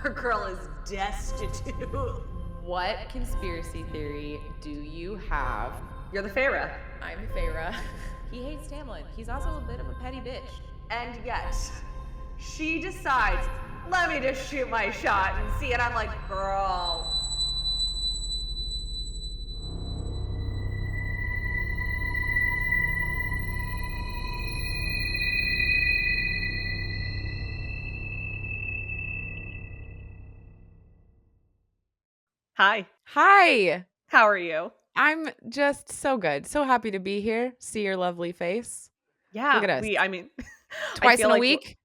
Our girl is destitute. What conspiracy theory do you have? You're the Feyre. I'm Feyre. He hates Tamlin. He's also a bit of a petty bitch. And yet, she decides, let me just shoot my shot and see it. I'm like, girl. Hi. Hi. How are you? I'm just so good. So happy to be here. See your lovely face. Yeah. Look at us. Twice in a week?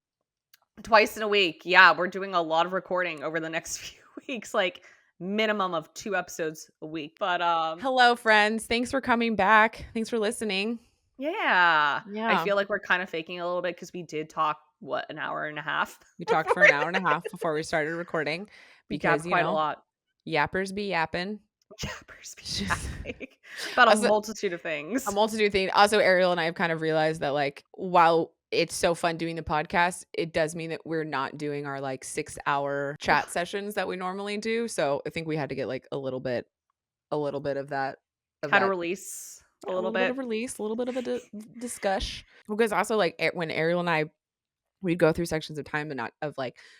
Twice in a week. Yeah, we're doing a lot of recording over the next few weeks, like minimum of 2 episodes a week. But Hello, friends. Thanks for coming back. Thanks for listening. yeah. Yeah. I feel like we're kind of faking a little bit because we did talk, an hour and a half? We talked for an hour and a half before we started recording. We Because, gapped quite a lot. Yappers be yapping. Yappers be yapping. About a multitude of things. A multitude of things. Also, Ariel and I have kind of realized that, like, while it's so fun doing the podcast, it does mean that we're not doing our, like, 6-hour chat sessions that we normally do. So I think we had to get, like, a little bit of that. Had to release a little bit. A little bit of a discussion. Because also, like, when Ariel and I, we'd go through sections of time and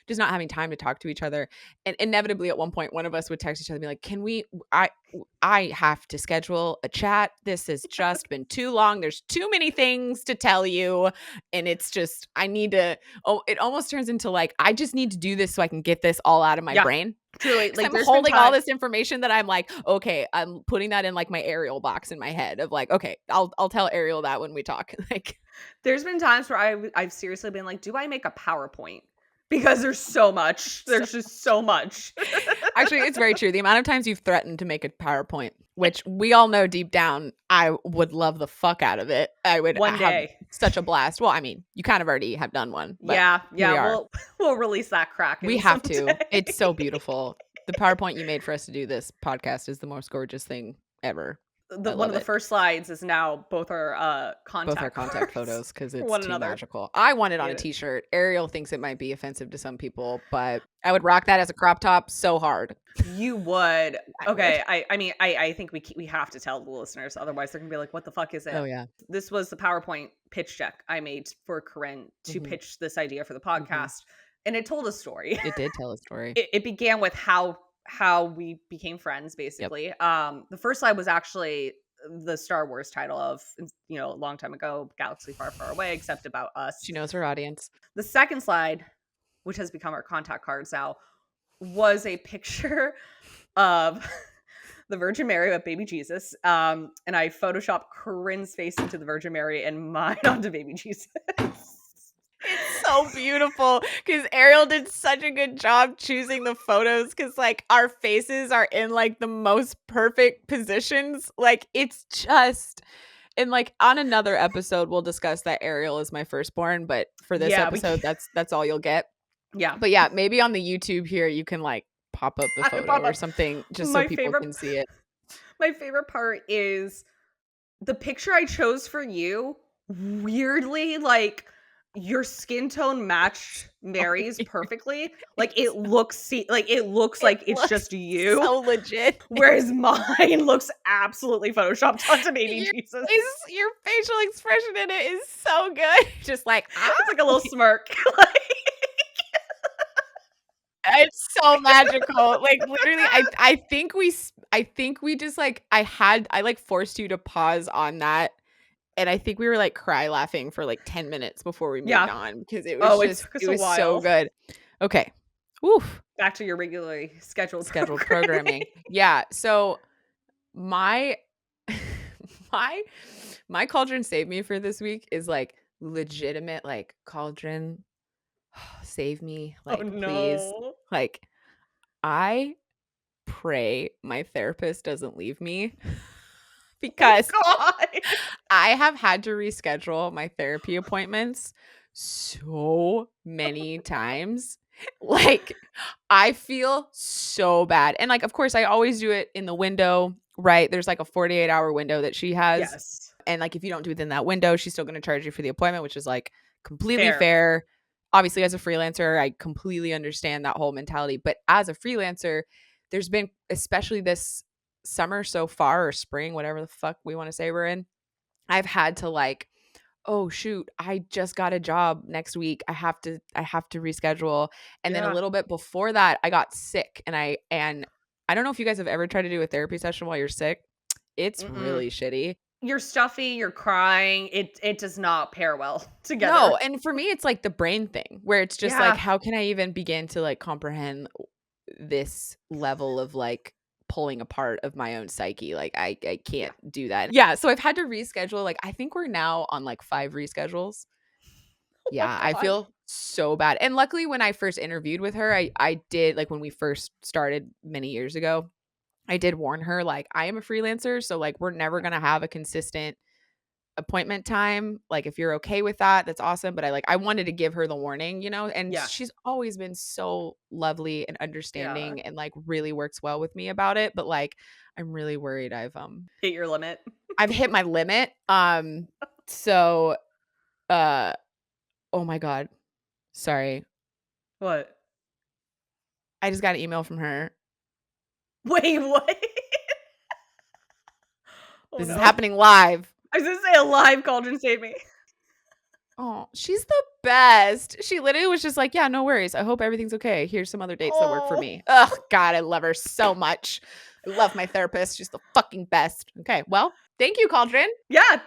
just not having time to talk to each other. And inevitably at one point, one of us would text each other and be like, I have to schedule a chat. This has just been too long. There's too many things to tell you. And it's just, it almost turns into like, I just need to do this so I can get this all out of my brain. Truly, like I'm holding all this information that I'm like, okay, I'm putting that in like my Ariel box in my head of like, okay, I'll tell Ariel that when we talk. Like, there's been times where I've seriously been like, do I make a PowerPoint? Because there's so much. There's just so much. Actually, it's very true. The amount of times you've threatened to make a PowerPoint, which we all know deep down, I would love the fuck out of it. I would one day. Such a blast. Well, I mean, you kind of already have done one. Yeah. We'll release that crack. We have to. It's so beautiful. The PowerPoint you made for us to do this podcast is the most gorgeous thing ever. One of the first slides is now both our contact photos because it's too magical. I want it on a t-shirt. Ariel thinks it might be offensive to some people, but I would rock that as a crop top so hard. You would. Okay. I mean, I think we have to tell the listeners, otherwise they're gonna be like, what the fuck is it? Oh yeah. This was the PowerPoint pitch deck I made for Corryn to pitch this idea for the podcast. And it told a story. It did tell a story. It began with how we became friends, basically. Yep. The first slide was actually the Star Wars title of, a long time ago, galaxy far, far away, except about us. She knows her audience. The second slide, which has become our contact cards now, was a picture of the Virgin Mary with baby Jesus. And I photoshopped Corinne's face into the Virgin Mary and mine onto baby Jesus. It's so beautiful because Ariel did such a good job choosing the photos because like our faces are in like the most perfect positions. Like it's just, and like on another episode we'll discuss that Ariel is my firstborn, but for this episode that's all you'll get. Yeah. But yeah, maybe on the YouTube here you can like pop up the photo or something just so people can see it. My favorite part is the picture I chose for you. Weirdly, like your skin tone matched Mary's perfectly. Like it looks like it's just you. So legit. Whereas mine looks absolutely photoshopped onto baby Jesus. Your facial expression in it is so good. Just like it's like a little smirk. It's so magical. Like literally, I think we just like I forced you to pause on that. And I think we were like cry laughing for like 10 minutes before we moved on because it was it was so good. Okay. Oof. Back to your regularly scheduled programming. Yeah. So my Cauldron save me for this week is like legitimate, like Cauldron save me. Like, please. Like I pray my therapist doesn't leave me. Because I have had to reschedule my therapy appointments so many times. Like, I feel so bad. And like, of course, I always do it in the window, right? There's like a 48-hour window that she has. Yes. And like, if you don't do it in that window, she's still going to charge you for the appointment, which is like completely fair. obviously as a freelancer, I completely understand that whole mentality. But as a freelancer, there's been, especially this summer so far, or spring, whatever the fuck we want to say we're in, I've had to like, oh shoot, I just got a job next week. I have to reschedule. And then a Yeah. little bit before that, I got sick, and I don't know if you guys have ever tried to do a therapy session while you're sick. It's really shitty. You're stuffy, you're crying. It does not pair well together. No, and for me it's like the brain thing where it's just like, Yeah. how can I even begin to like comprehend this level of like pulling apart of my own psyche? Like I can't do that. Yeah, so I've had to reschedule. Like I think we're now on like 5 reschedules. Yeah, I God. feel so bad. And luckily when I first interviewed with her, I did, like when we first started many years ago, I did warn her like, I am a freelancer, so like we're never going to have a consistent appointment time. Like if you're okay with that, that's awesome. But I wanted to give her the warning, you know, and Yeah. she's always been so lovely and Yeah. understanding and like really works well with me about it. But like, I'm really worried Hit your limit. I've hit my limit. So, oh my God. Sorry. What? I just got an email from her. Wait, what? Oh, This is no. happening live. I was gonna say a live Cauldron Save Me. Oh, she's the best. She literally was just like, yeah, no worries. I hope everything's okay. Here's some other dates that work for me. Oh, God, I love her so much. I love my therapist. She's the fucking best. Okay, well, thank you, Cauldron. Yeah,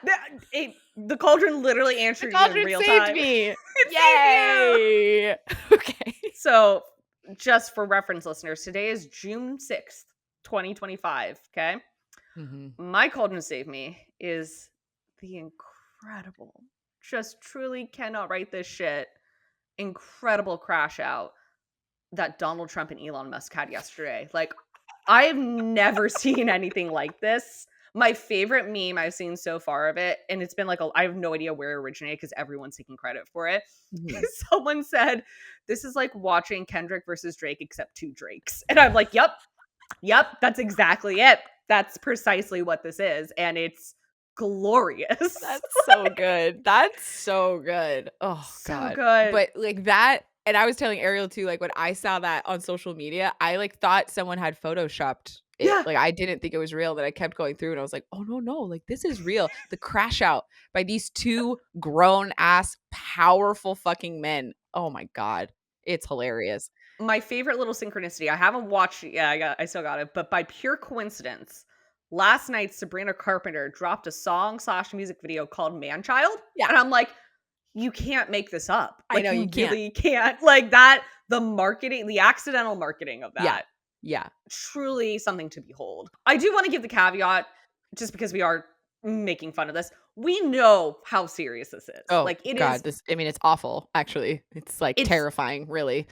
the Cauldron literally answered you in real time. Me. It Yay! Okay. So, just for reference, listeners, today is June 6th, 2025, okay? My Cauldron Save Me is the incredible, just truly cannot write this shit, incredible crash out that Donald Trump and Elon Musk had yesterday. Like, I have never seen anything like this. My favorite meme I've seen so far of it, and it's been like, I have no idea where it originated because everyone's taking credit for it. Someone said, this is like watching Kendrick versus Drake, except 2 Drakes. And I'm like, yep, that's exactly it. That's precisely what this is. And it's glorious. That's so good. That's so good. Oh, so God. good. But like that, and I was telling Ariel too, like when I saw that on social media, I like thought someone had photoshopped it. Yeah. Like I didn't think it was real, but I kept going through and I was like, oh no, like this is real. The crash out by these 2 grown ass powerful fucking men. Oh my God. It's hilarious. My favorite little synchronicity, I haven't watched it. Yeah, I still got it. But by pure coincidence, last night Sabrina Carpenter dropped a song/music video called Man-Child. Yeah. And I'm like, you can't make this up. Like, I know you really can't. Like that, the marketing, the accidental marketing of that. Yeah. Truly something to behold. I do want to give the caveat, just because we are making fun of this. We know how serious this is. Oh, like it God, is. It's awful, actually. It's like terrifying, really.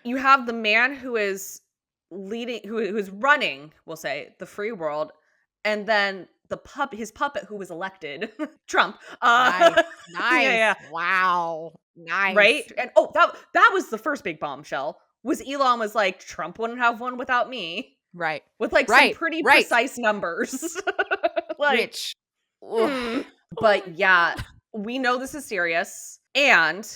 You have the man who is leading, who is running, we'll say, the free world, and then his puppet who was elected, Trump. Nice. Yeah. Wow. Nice. Right? And that was the first big bombshell. Was Elon was like, Trump wouldn't have one without me. Right. With like some pretty precise numbers. Like, Rich. But yeah, we know this is serious. And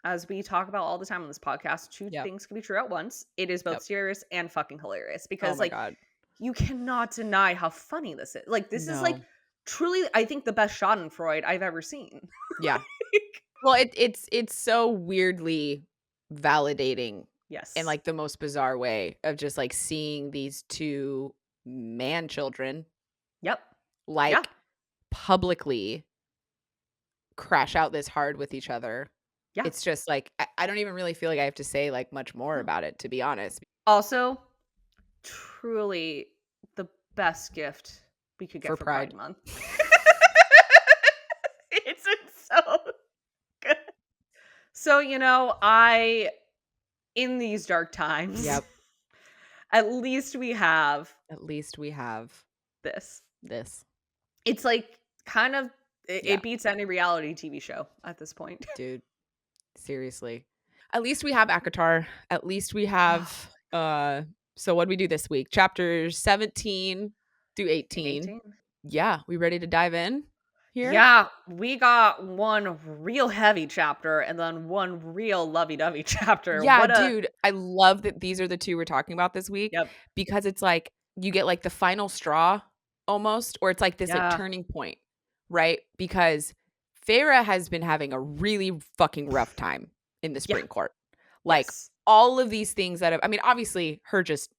as we talk about all the time on this podcast, 2 things can be true at once. It is both serious and fucking hilarious. Because God. You cannot deny how funny this is. Like, this is like truly, I think, the best Schadenfreude I've ever seen. Yeah. Well, it's so weirdly validating. Yes. In like the most bizarre way of just like seeing these 2 man children. Yep. Like publicly crash out this hard with each other. Yeah. It's just like, I don't even really feel like I have to say like much more about it, to be honest. Also, truly the best gift we could get for Pride Month. It's so good. So, in these dark times, at least we have this. It's like kind of, it beats any reality TV show at this point. Dude, seriously. At least we have ACOTAR. At least we have, so what do we do this week? Chapters 17 through 18. Yeah, we ready to dive in? here? Yeah, we got one real heavy chapter and then one real lovey-dovey chapter. Yeah, What a dude, I love that these are the 2 we're talking about this week Yep. because it's like you get, like, the final straw almost, or it's like this, like, Yeah. turning point, right? Because Feyre has been having a really fucking rough time in the Yeah. Spring Court. Like, Yes. all of these things that have I mean, obviously, her just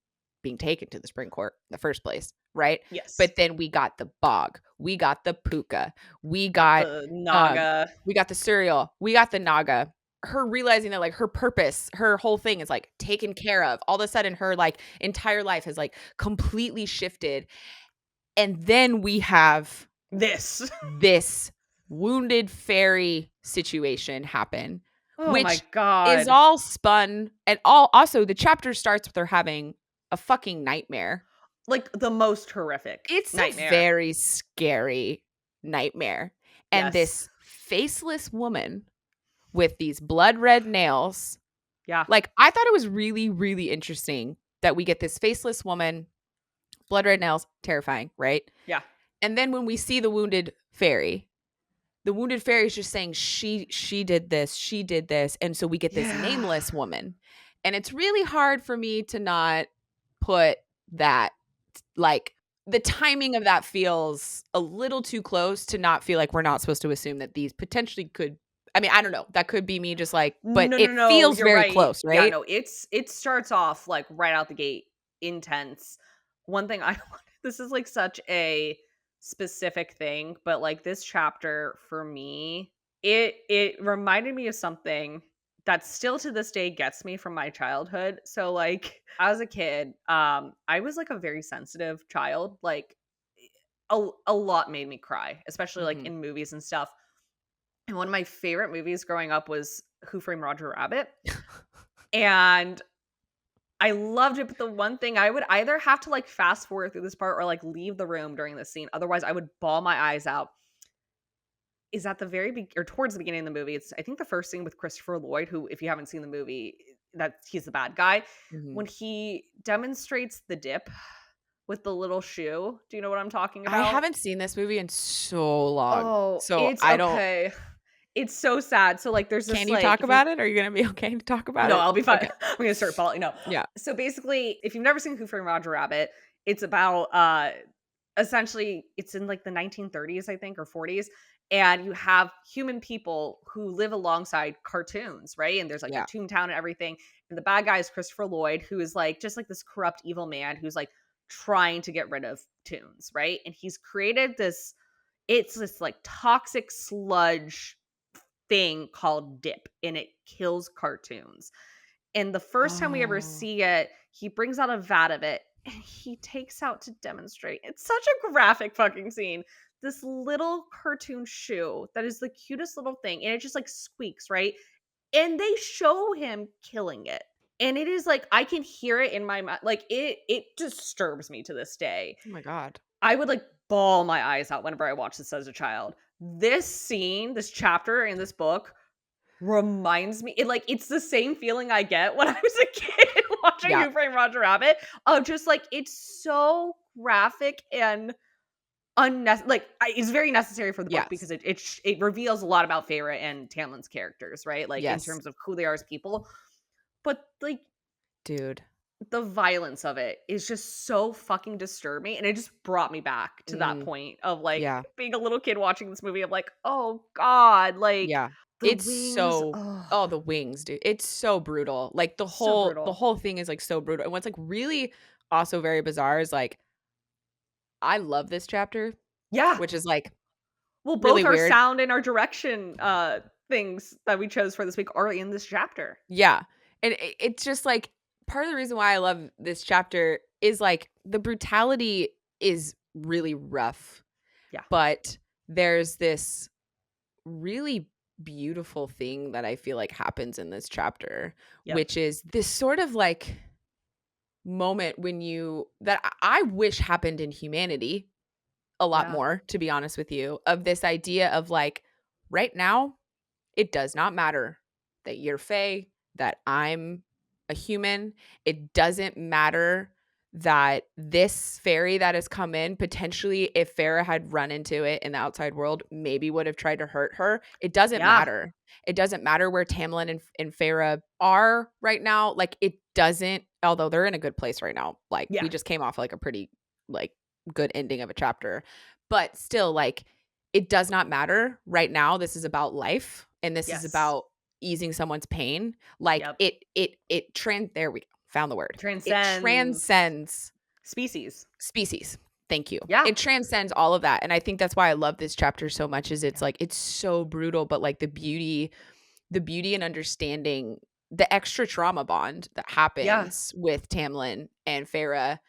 being taken to the Spring Court in the first place, right? Yes. But then we got the Bog, we got the Puka, The um, Naga. we got the Cereal, we got the Naga. Her realizing that, like, her purpose, her whole thing is, like, taken care of. All of a sudden, her, like, entire life has, like, completely shifted, and then we have This. this wounded fairy situation happen, Oh my which is god. all spun and all also, the chapter starts with her having a fucking nightmare. Like, the most horrific It's a nightmare. very scary nightmare, and Yes. this faceless woman with these blood red nails. Yeah. Like, I thought it was really, really interesting that we get this faceless woman, blood red nails, terrifying, right? Yeah. And then when we see the wounded fairy is just saying she did this, and so we get this Yeah. nameless woman. And it's really hard for me to not put that, like, the timing of that feels a little too close to not feel like we're not supposed to assume that these potentially could I mean, I don't know. That could be me just like but No, no, it no, feels you're very right. close, Yeah, right? no, it starts off, like, right out the gate intense. One thing I this is, like, such a specific thing, but, like, this chapter for me, it reminded me of something that still to this day gets me from my childhood. So, like, as a kid, I was, like, a very sensitive child, like, a lot made me cry, especially, like, Mhm. in movies and stuff. And one of my favorite movies growing up was Who Framed Roger Rabbit, and I loved it, but the one thing I would either have to, like, fast forward through this part or, like, leave the room during this scene, otherwise I would bawl my eyes out, is at the very or towards the beginning of the movie. It's I think the first scene with Christopher Lloyd, who, if you haven't seen the movie, that he's the bad guy. Mhm. When he demonstrates the dip with the little shoe. Do you know what I'm talking I about? haven't seen this movie in so long. Oh, So it's I don't okay. It's so sad. So, like, there's this, can you like, talk if you about it? Are you gonna be okay to talk about no, it? I'll be fine. Okay. I'm gonna start bawling. No. Yeah. So basically, if you've never seen Who Framed Roger Rabbit, it's about essentially it's in like the 1930s, I think, or 40s, and you have human people who live alongside cartoons, right? And there's like a Yeah. Toontown and everything. And the bad guy is Christopher Lloyd, who is like just like this corrupt evil man who's like trying to get rid of toons, right? And he's created this, it's this like toxic sludge thing called dip, and it kills cartoons. And the first time we ever Oh. see it, he brings out a vat of it and he takes out to demonstrate. It's such a graphic fucking scene. This little cartoon shoe that is the cutest little thing, and it just like squeaks, right? And they show him killing it. And it is like I can hear it in my mind. Like it disturbs me to this day. Oh my god. I would like bawl my eyes out whenever I watch this as a child. This scene, this chapter in this book reminds me it's the same feeling I get when I was a kid watching Yeah. Who Framed Roger Rabbit, of just, like, it's so graphic and it's very necessary for the book Yes. because it reveals a lot about Feyre and Tamlin's characters, right? Like, in Yes. terms of who they are as people, but, like, Dude. the violence of it is just so fucking disturbing, and it just brought me back to that Mm. point of, like, Yeah. being a little kid watching this movie of, like, "Oh god," like, Yeah. the It's wings, so oh, oh, the wings, dude. It's so brutal. Like, so the brutal. whole thing is, like, so brutal. And what's, like, really also very bizarre is, like, I love this chapter, Yeah. which is, like, Well, really both our weird. sound and our direction, things that we chose for this week are in this chapter. Yeah. And it's just, like, part of the reason why I love this chapter is, like, the brutality is really rough, Yeah. but there's this really beautiful thing that I feel like happens in this chapter, Yep. which is this sort of like moment when you that I wish happened in humanity a lot Yeah. more, to be honest with you, of this idea of like right now, it does not matter that you're Fae, that I'm a human. It doesn't matter that this fairy that has come in, potentially, if Feyre had run into it in the outside world, maybe would have tried to hurt her. It doesn't Yeah. matter. It doesn't matter where Tamlin and Feyre are right now. Like, it doesn't, although they're in a good place right now. Like, Yeah. we just came off like a pretty like good ending of a chapter. But still, like, it does not matter right now. This is about life, and this is Yes. about easing someone's pain. Like, Yep. there we go. Found the word. It Transcends transcends species. species. Thank you. Yeah. It transcends all of that, and I think that's why I love this chapter so much is it's Yeah. like it's so brutal, but, like, the beauty and understanding the extra trauma bond that Yeah. happens with Tamlin and Feyre,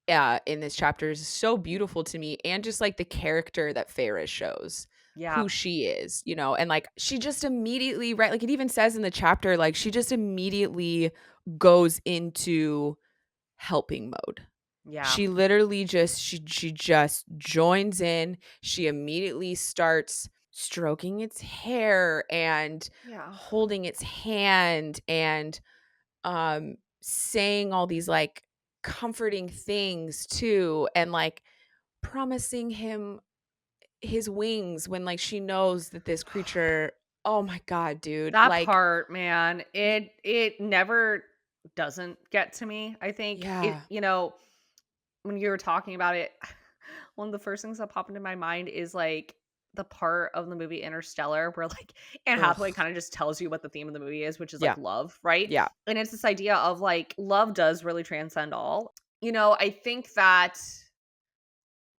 in this chapter is so beautiful to me, and just, like, the character that Feyre shows, Yeah. who she is, you know, and, like, she just immediately right, like, it even says in the chapter, like, she just immediately goes into helping mode. Yeah. She literally just she just joins in. She immediately starts stroking its hair and Yeah. holding its hand and saying all these like comforting things too and like promising him his wings when like she knows that this creature, oh my god, dude, That like part, man, it never doesn't get to me. I think it, yeah. when you were talking about it, one of the first things that popped into my mind is like the part of the movie Interstellar where like Anne Hathaway Ugh. kind of just tells you what the theme of the movie is, which is like Yeah. love, right? Yeah. And it's this idea of like love does really transcend all. I think that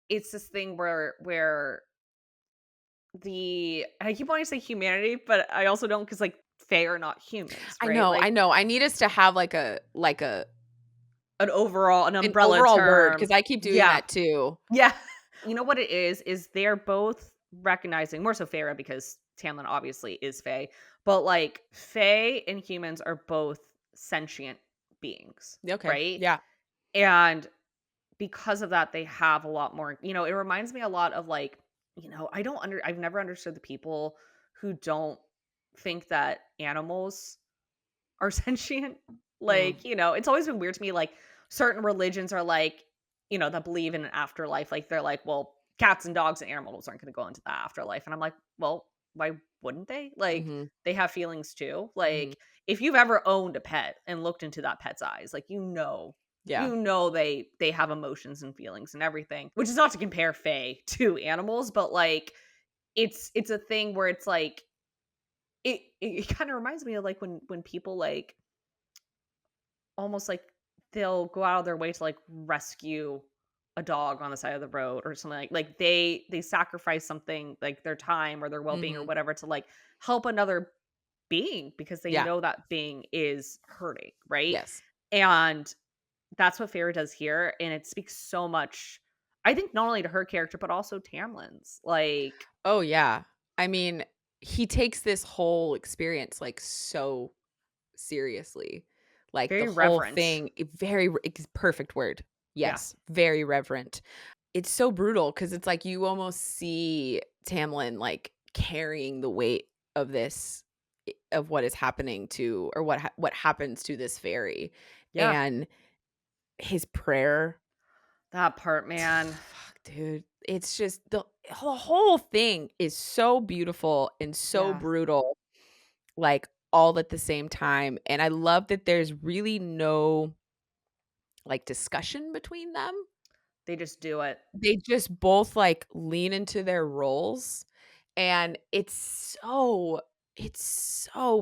it's this thing where I keep wanting to say humanity, but I also don't because like Fae are not humans, I right? know, I Like know. I need us to have an an umbrella overall word term. because I keep doing Yeah. that too. Yeah. You know what it is they're both recognizing more so Feyre because Tamlin obviously is Fae, but like Fae and humans are both sentient beings, Okay. right? Yeah. And because of that, they have a lot more, it reminds me a lot of like, I've never understood the people who don't think that animals are sentient. Mm. Like, it's always been weird to me. Like, certain religions are like, that believe in an afterlife. Like, they're like, well, cats and dogs and animals aren't going to go into the afterlife. And I'm like, well, why wouldn't they? Like, Mhm. they have feelings too. Mhm. Like, if you've ever owned a pet and looked into that pet's eyes, like, Yeah. they have emotions and feelings and everything. Which is not to compare Fae to animals, but like, it's a thing where it's like it kind of reminds me of like when people like almost like they'll go out of their way to like rescue a dog on the side of the road or something like they sacrifice something like their time or their well-being or Mhm. whatever to like help another being because they Yeah. know that being is hurting, right? Yes. And that's what Feyre does here, and it speaks so much, I think, not only to her character but also Tamlin's. Like, Oh, yeah. I mean, he takes this whole experience, like, so seriously. Like, the very whole reverent. thing very perfect word. Yeah. Yes, very reverent. It's so brutal because it's like you almost see Tamlin, like, carrying the weight of this of what is happening to or what happens to this fairy, Yeah. and his prayer. That part, man. Fuck, dude. It's just the whole thing is so beautiful and so Yeah. brutal, like, all at the same time, and I love that there's really no, like, discussion between them. They just do it. They just both, like, lean into their roles, and it's so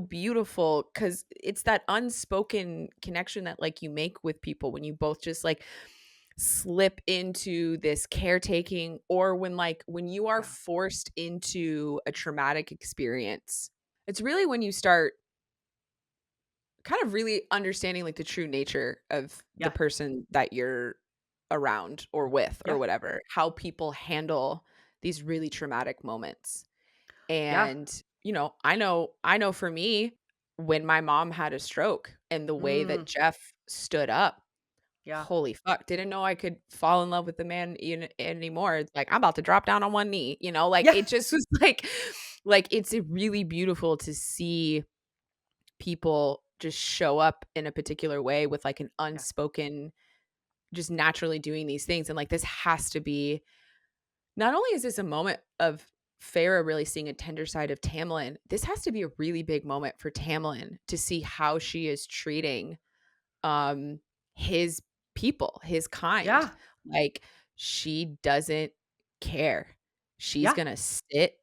beautiful because it's that unspoken connection that, like, you make with people when you both just, like, slip into this caretaking or when you are Yeah. forced into a traumatic experience. It's really when you start kind of really understanding, like, the true nature of the Yeah. person that you're around or with or Yeah. whatever, how people handle these really traumatic moments. Yeah. And, I know for me, when my mom had a stroke and the way that Mm. Jeff stood up, Yeah. holy fuck, didn't know I could fall in love with the man anymore. It's like, I'm about to drop down on one knee, like, Yeah. it just was like, it's really beautiful to see people just show up in a particular way with, like, an Yeah. unspoken just naturally doing these things. And like, this has to be, not only is this a moment of Feyre really seeing a tender side of Tamlin, this has to be a really big moment for Tamlin to see how she is treating his people, his kind. Yeah. Like, she doesn't care. She's Yeah. gonna sit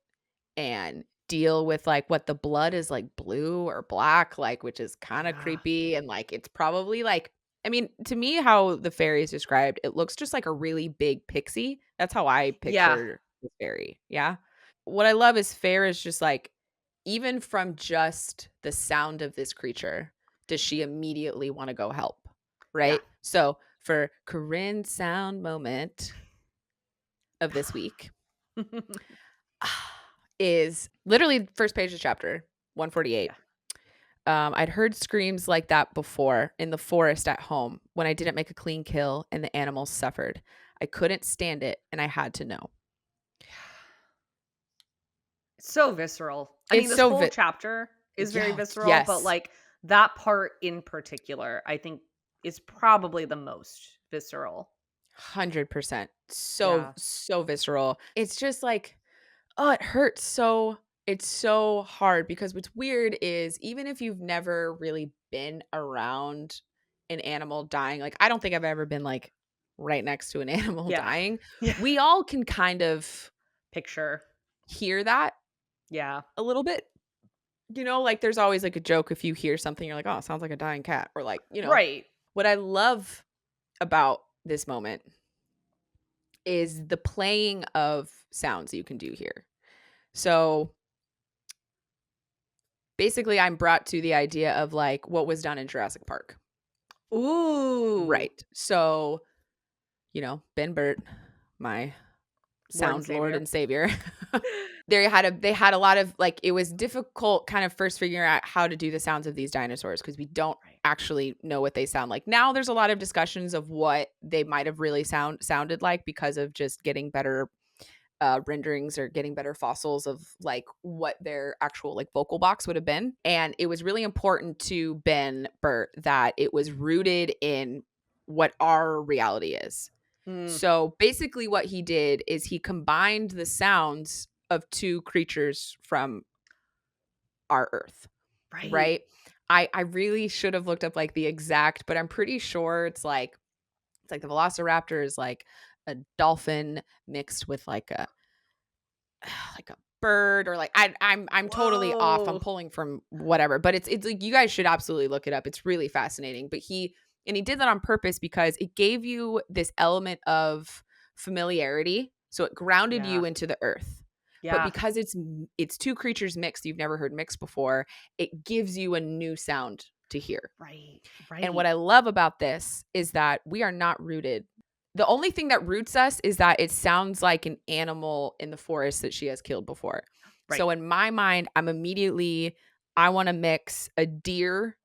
and deal with like what the blood is like blue or black, like, which is kind of Yeah. creepy. And like, it's probably like, I mean, to me, how the fairy is described, it looks just like a really big pixie. That's how I Yeah. picture the fairy. Yeah. What I love is Feyre is just like, even from just the sound of this creature, does she immediately want to go help? Yeah. Right. So for Corinne's sound moment of this week is literally first page of chapter 148. Yeah. I'd heard screams like that before in the forest at home when I didn't make a clean kill and the animals suffered. I couldn't stand it and I had to know. So visceral. I mean, It's this so whole chapter is very yeah, visceral, but yes. like that part in particular, I think is probably the most visceral. 100%. So, Yeah. so visceral. It's just like, oh, it hurts so it's so hard because what's weird is even if you've never really been around an animal dying, like I don't think I've ever been like right next to an animal Yeah. dying. Yeah. We all can kind of Picture. hear that Yeah. a little bit. You know, like there's always like a joke if you hear something, you're like, oh, it sounds like a dying cat. Or like, Right. what I love about this moment is the playing of sounds you can do here. So basically, I'm brought to the idea of like what was done in Jurassic Park. Ooh. Right. So, Ben Burt, my Lord and sound lord Savior. and savior. They had a lot of like, it was difficult kind of first figuring out how to do the sounds of these dinosaurs because we don't Right. actually know what they sound like. Now there's a lot of discussions of what they might have really sounded like because of just getting better renderings or getting better fossils of like what their actual like vocal box would have been. And it was really important to Ben Burt that it was rooted in what our reality is. Mm, So basically what he did is he combined the sounds of two creatures from our earth, right. right? I really should have looked up like the exact, but I'm pretty sure it's like the velociraptor is like a dolphin mixed with like a like a bird or like I'm totally off. I'm Whoa. pulling from whatever, but it's like you guys should absolutely look it up. It's really fascinating. But he did that on purpose because it gave you this element of familiarity. So it grounded Yeah. you into the earth. But Yeah. because it's two creatures mixed, you've never heard mixed before, it gives you a new sound to hear. Right. And what Right. I love about this is that we are not rooted. The only thing that roots us is that it sounds like an animal in the forest that she has killed before. Right. So in my mind, I want to mix a deer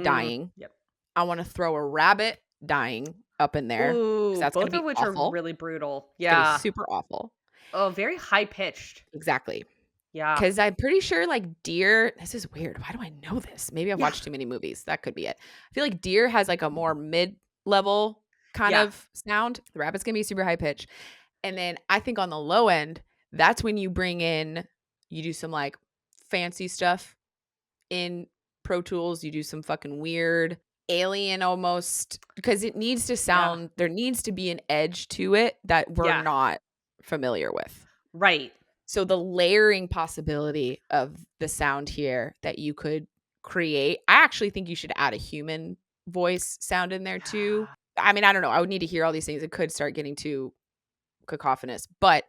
dying. Yep. I want to throw a rabbit dying up in there because Ooh, that's going both to of be which are awful. really brutal. It's going to be Yeah. super awful. Oh, very high pitched. Exactly. Yeah. Because I'm pretty sure like deer, this is weird. Why do I know this? Maybe I've Yeah. watched too many movies. That could be it. I feel like deer has like a more mid-level kind Yeah. of sound. The rabbit's gonna be super high pitch. And then I think on the low end, that's when you do some like fancy stuff in Pro Tools. You do some fucking weird alien almost because it needs to Yeah. sound, there needs to be an edge to it that we're Yeah. not familiar with. Right. So the layering possibility of the sound here that you could create, I actually think you should add a human voice sound in there too. Yeah. I mean, I don't know. I would need to hear all these things. It could start getting too cacophonous, but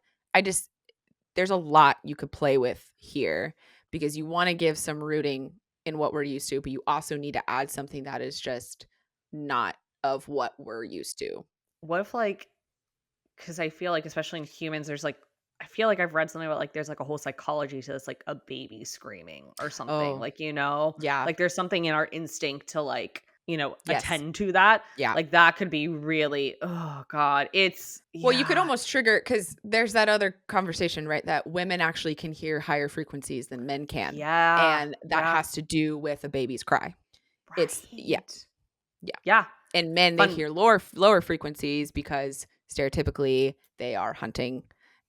there's a lot you could play with here because you want to give some rooting in what we're used to, but you also need to add something that is just not of what we're used to. What if like, because I feel like especially in humans, there's like I feel like I've read something about like there's like a whole psychology to this, like a baby screaming or something. Oh, Like, yeah. like there's something in our instinct to like, Yes. attend to that. Yeah. Like that could be really, oh God. It's Well, you could yeah. almost trigger because there's that other conversation, right? That women actually can hear higher frequencies than men can. Yeah. And that Yeah. has to do with a baby's cry. Yeah. Right. Yeah. Yeah. And men, they hear lower frequencies because stereotypically they are hunting,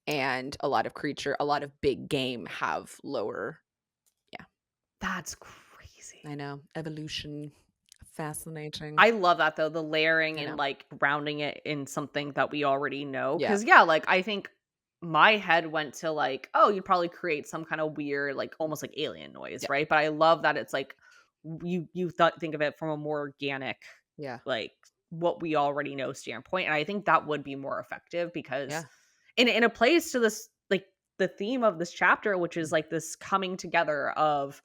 and a lot of big game have lower. Yeah. That's crazy. I know. Evolution. Fascinating. I love that though, the layering I and know. like grounding it in something that we already know. Yeah. Cause yeah, like I think my head went to like, oh, you'd probably create some kind of weird, like almost like alien noise, Yeah. right? But I love that it's like think of it from a more organic, Yeah. like what we already know standpoint. And I think that would be more effective because Yeah. in a place to this like the theme of this chapter, which is like this coming together of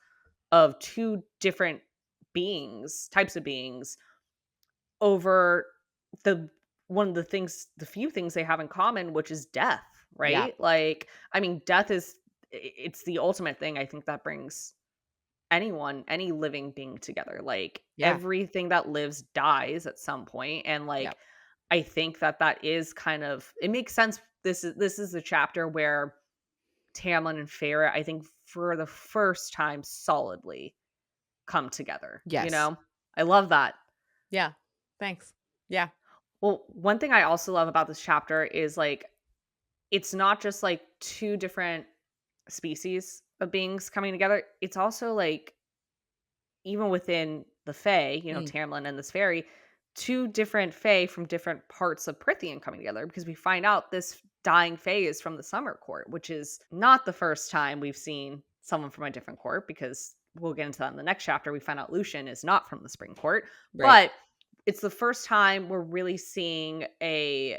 two different types of beings over the the few things they have in common, which is death, Yeah. right? Like, I mean, death is it's the ultimate thing I think that brings any living being together. Like Yeah. everything that lives dies at some point, and Yeah. like I think that is kind of it makes sense. This is a chapter where Tamlin and Feyre, I think, for the first time solidly come together. Yes. I love that. Yeah. Thanks. Yeah. Well, one thing I also love about this chapter is like it's not just like two different species of beings coming together. It's also like even within the Fae, Mm. Tamlin and this fairy, two different Fae from different parts of Prithian coming together because we find out this dying Fae is from the Summer Court, which is not the first time we've seen someone from a different court because we'll get into that in the next chapter. We find out Lucian is not from the Spring Court, Right. but it's the first time we're really seeing a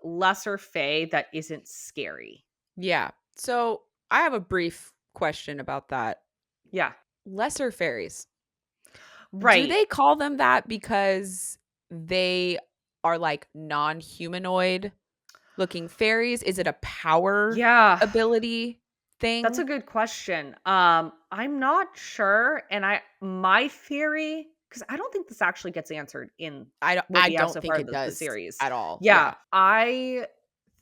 lesser Fae that isn't scary. Yeah. So I have a brief question about that. Yeah. Lesser fairies. Do Right. they call them that because they are like non-humanoid looking fairies? Is it a power Yeah. ability That's a thing? good question. I'm not sure, and my theory, because I don't think this actually gets answered in what I we have don't so think far it the does series. at all. Yeah, Yeah. I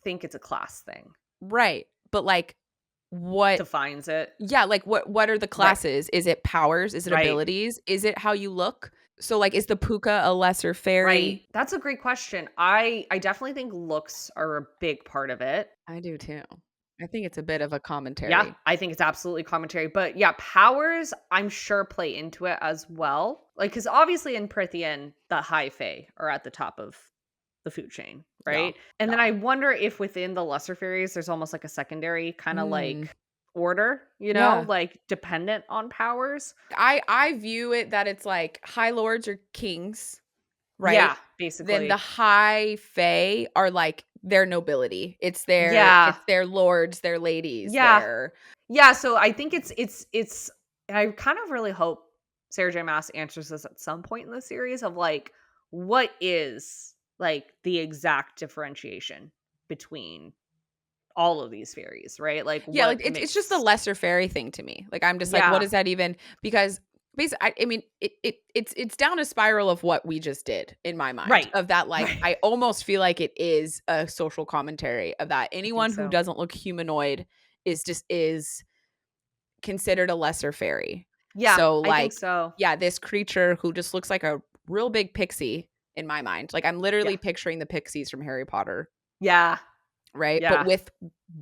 think it's a class thing. Right. But like what Defines it. yeah, like what are the Right. classes? Is it powers? Is it Right. abilities? Is it how you look? So like is the puka a lesser Right. fairy? That's a great question. I definitely think looks are a big part of it. I do too. I think it's a bit of a Yeah, commentary. I think it's absolutely commentary. But yeah, powers, I'm sure play into it as well. Like, because obviously in Prithian, the high fae are at the top of the food chain, Yeah. right? And then Yeah. I wonder if within the lesser fairies, there's almost like a secondary kind of Mm. like order, Yeah. like dependent on powers. I view it that it's like high lords or kings, right? Yeah, Then the basically. high fae are like their nobility. Yeah. It's their lords, their ladies, Yeah. their Yeah. So I think it's and I kind of really hope Sarah J. Maas answers this at some point in the series of like, what is like the exact differentiation between all of these fairies, right? Like yeah, like what it's just the makes lesser fairy thing to me. Like I'm just like, what yeah, does that even because basically I mean it's down a spiral of what we just did in my mind right. of that like Right. I almost feel like it is a social commentary of that I think anyone who so. doesn't look humanoid is considered a lesser fairy. Yeah, So I think like so. yeah, this creature who just looks like a real big pixie in my mind. Like I'm Yeah. literally picturing the pixies from Harry Potter, Yeah. right? But Yeah. with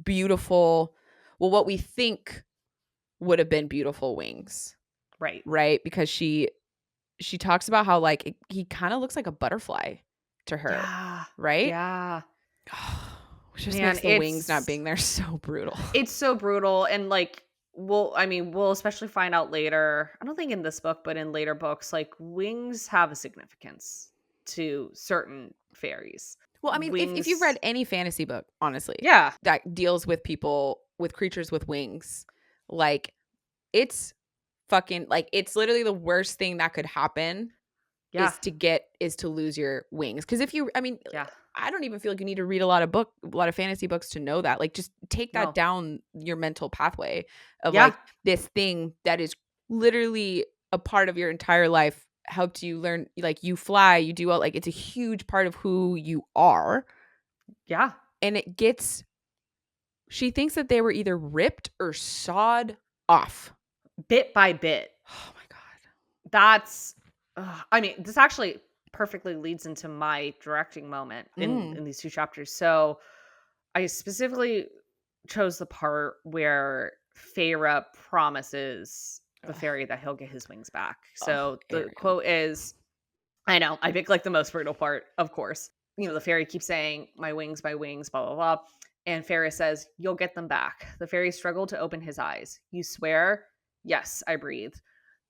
beautiful well what we think would have been beautiful wings, Right. right? Because she talks about how like he kind of looks like a butterfly to her, Yeah. right? Yeah. Which just Man, makes the wings not being there so brutal. it's so brutal and like we'll especially find out later. I don't think in this book, but in later books, like wings have a significance to certain fairies. Well, I mean, if you've Wings read any fantasy book, honestly, yeah. that deals with people with creatures with wings, like it's fucking like it's literally the worst thing that could happen Yeah. is to lose your wings. Because if you I mean, Yeah. I don't even feel like you need to read a lot of fantasy books to know that. Like just take that No. down your mental pathway of Yeah. like this thing that is literally a part of your entire life helped you learn like you fly, you do all like it's a huge part of who you are. Yeah. And it gets she thinks that they were either ripped or sawed off. Bit by bit. Oh my god. That's I mean, this actually perfectly leads into my directing moment in these 2 chapters. So, I specifically chose the part where Feyre promises the Ugh. fairy that he'll get his wings back. Oh, So, the Ariel. quote is, I know, I picked, like, the most brutal part, of course. The fairy keeps saying, my wings, blah, blah, blah." And Feyre says, "You'll get them back." The fairy struggled to open his eyes. "You swear?" "Yes," I breathed.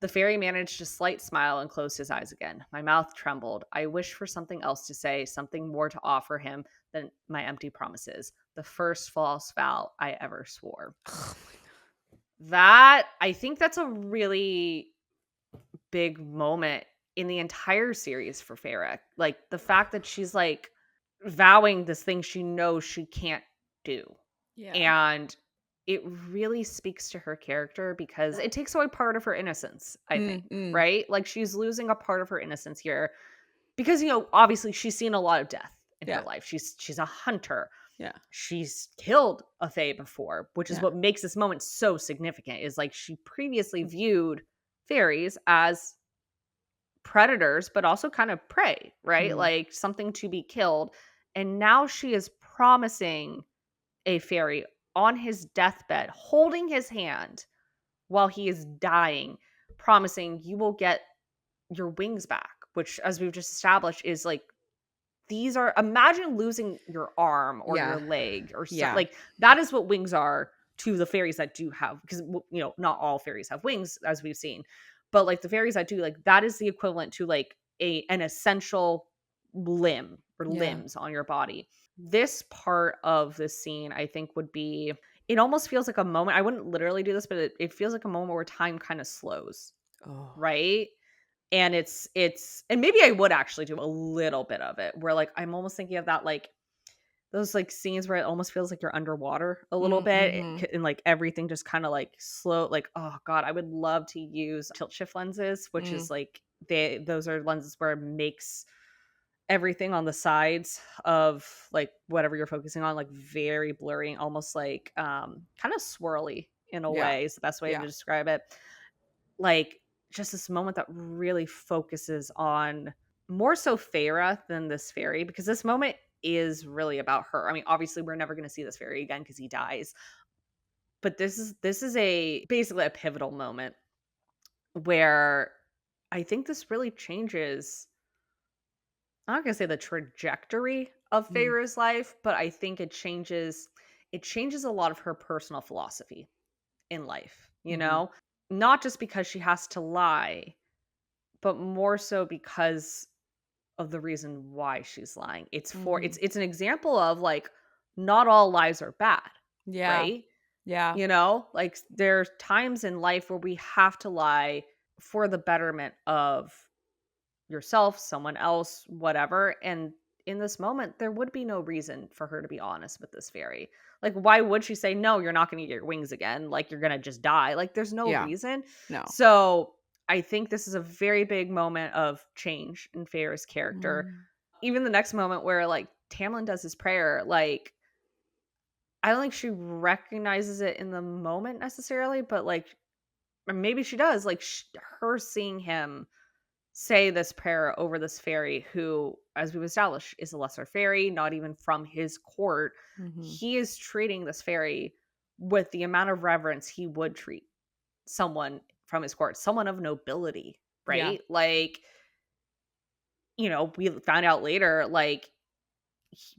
The fairy managed a slight smile and closed his eyes again. My mouth trembled. I wished for something else to say, something more to offer him than my empty promises. The first false vow I ever swore. Oh I think that's a really big moment in the entire series for Feyre. Like, the fact that she's, like, vowing this thing she knows she can't do. yeah. And it really speaks to her character because it takes away part of her innocence, I think, Mm. right? Like, she's losing a part of her innocence here because, obviously she's seen a lot of death in her Yeah. life. She's a hunter. Yeah. She's killed a fae before, which is Yeah. what makes this moment so significant, is like she previously viewed fairies as predators, but also kind of prey, right? Mm. Like something to be killed. And now she is promising a fairy on his deathbed, holding his hand while he is dying, promising, "You will get your wings back," which, as we've just established, is like, these are, imagine losing your arm or your Yeah. leg or something. Yeah. Like, that is what wings are to the fairies that do have, because not all fairies have wings, as we've seen, but like the fairies that do, like, that is the equivalent to like an essential limb or Yeah. limbs on your body. This part of this scene, I think, would be, it almost feels like a moment. I wouldn't literally do this, but it feels like a moment where time kind of slows, Oh. right? And it's and maybe I would actually do a little bit of it where, like, I'm almost thinking of that, like, those, like, scenes where it almost feels like you're underwater a little bit, Mm-hmm. and, like, everything just kinda, like, slow, like, oh god, I would love to use tilt shift lenses, which is, like, those are lenses where it makes everything on the sides of, like, whatever you're focusing on, like, very blurry, almost like, kinda swirly in a Yeah. way, is the best way to Yeah. describe it. Like, just this moment that really focuses on more so Feyre than this fairy, because this moment is really about her. I mean, obviously we're never going to see this fairy again because he dies, but this is a basically a pivotal moment where I think this really changes, I'm not going to say the trajectory of Mm. Feyre's life, but I think it changes a lot of her personal philosophy in life, Mm-hmm. Not just because she has to lie, but more so because of the reason why she's lying. Mm-hmm. It's an example of, like, not all lies are bad, Yeah. right? Yeah. Like, there's times in life where we have to lie for the betterment of yourself, someone else, whatever. And in this moment, there would be no reason for her to be honest with this fairy. Like, why would she say, "No, you're not going to get your wings again. Like, you're going to just die"? Like, there's no Yeah. reason. No. So I think this is a very big moment of change in Feyre's character. Mm. Even the next moment where, like, Tamlin does his prayer, like, I don't think she recognizes it in the moment necessarily, but, like, or maybe she does. Like, her seeing him say this prayer over this fairy who, as we've established, is a lesser fairy, not even from his court. Mm-hmm. He is treating this fairy with the amount of reverence he would treat someone from his court, someone of nobility, Yeah. right? Like, we found out later, like,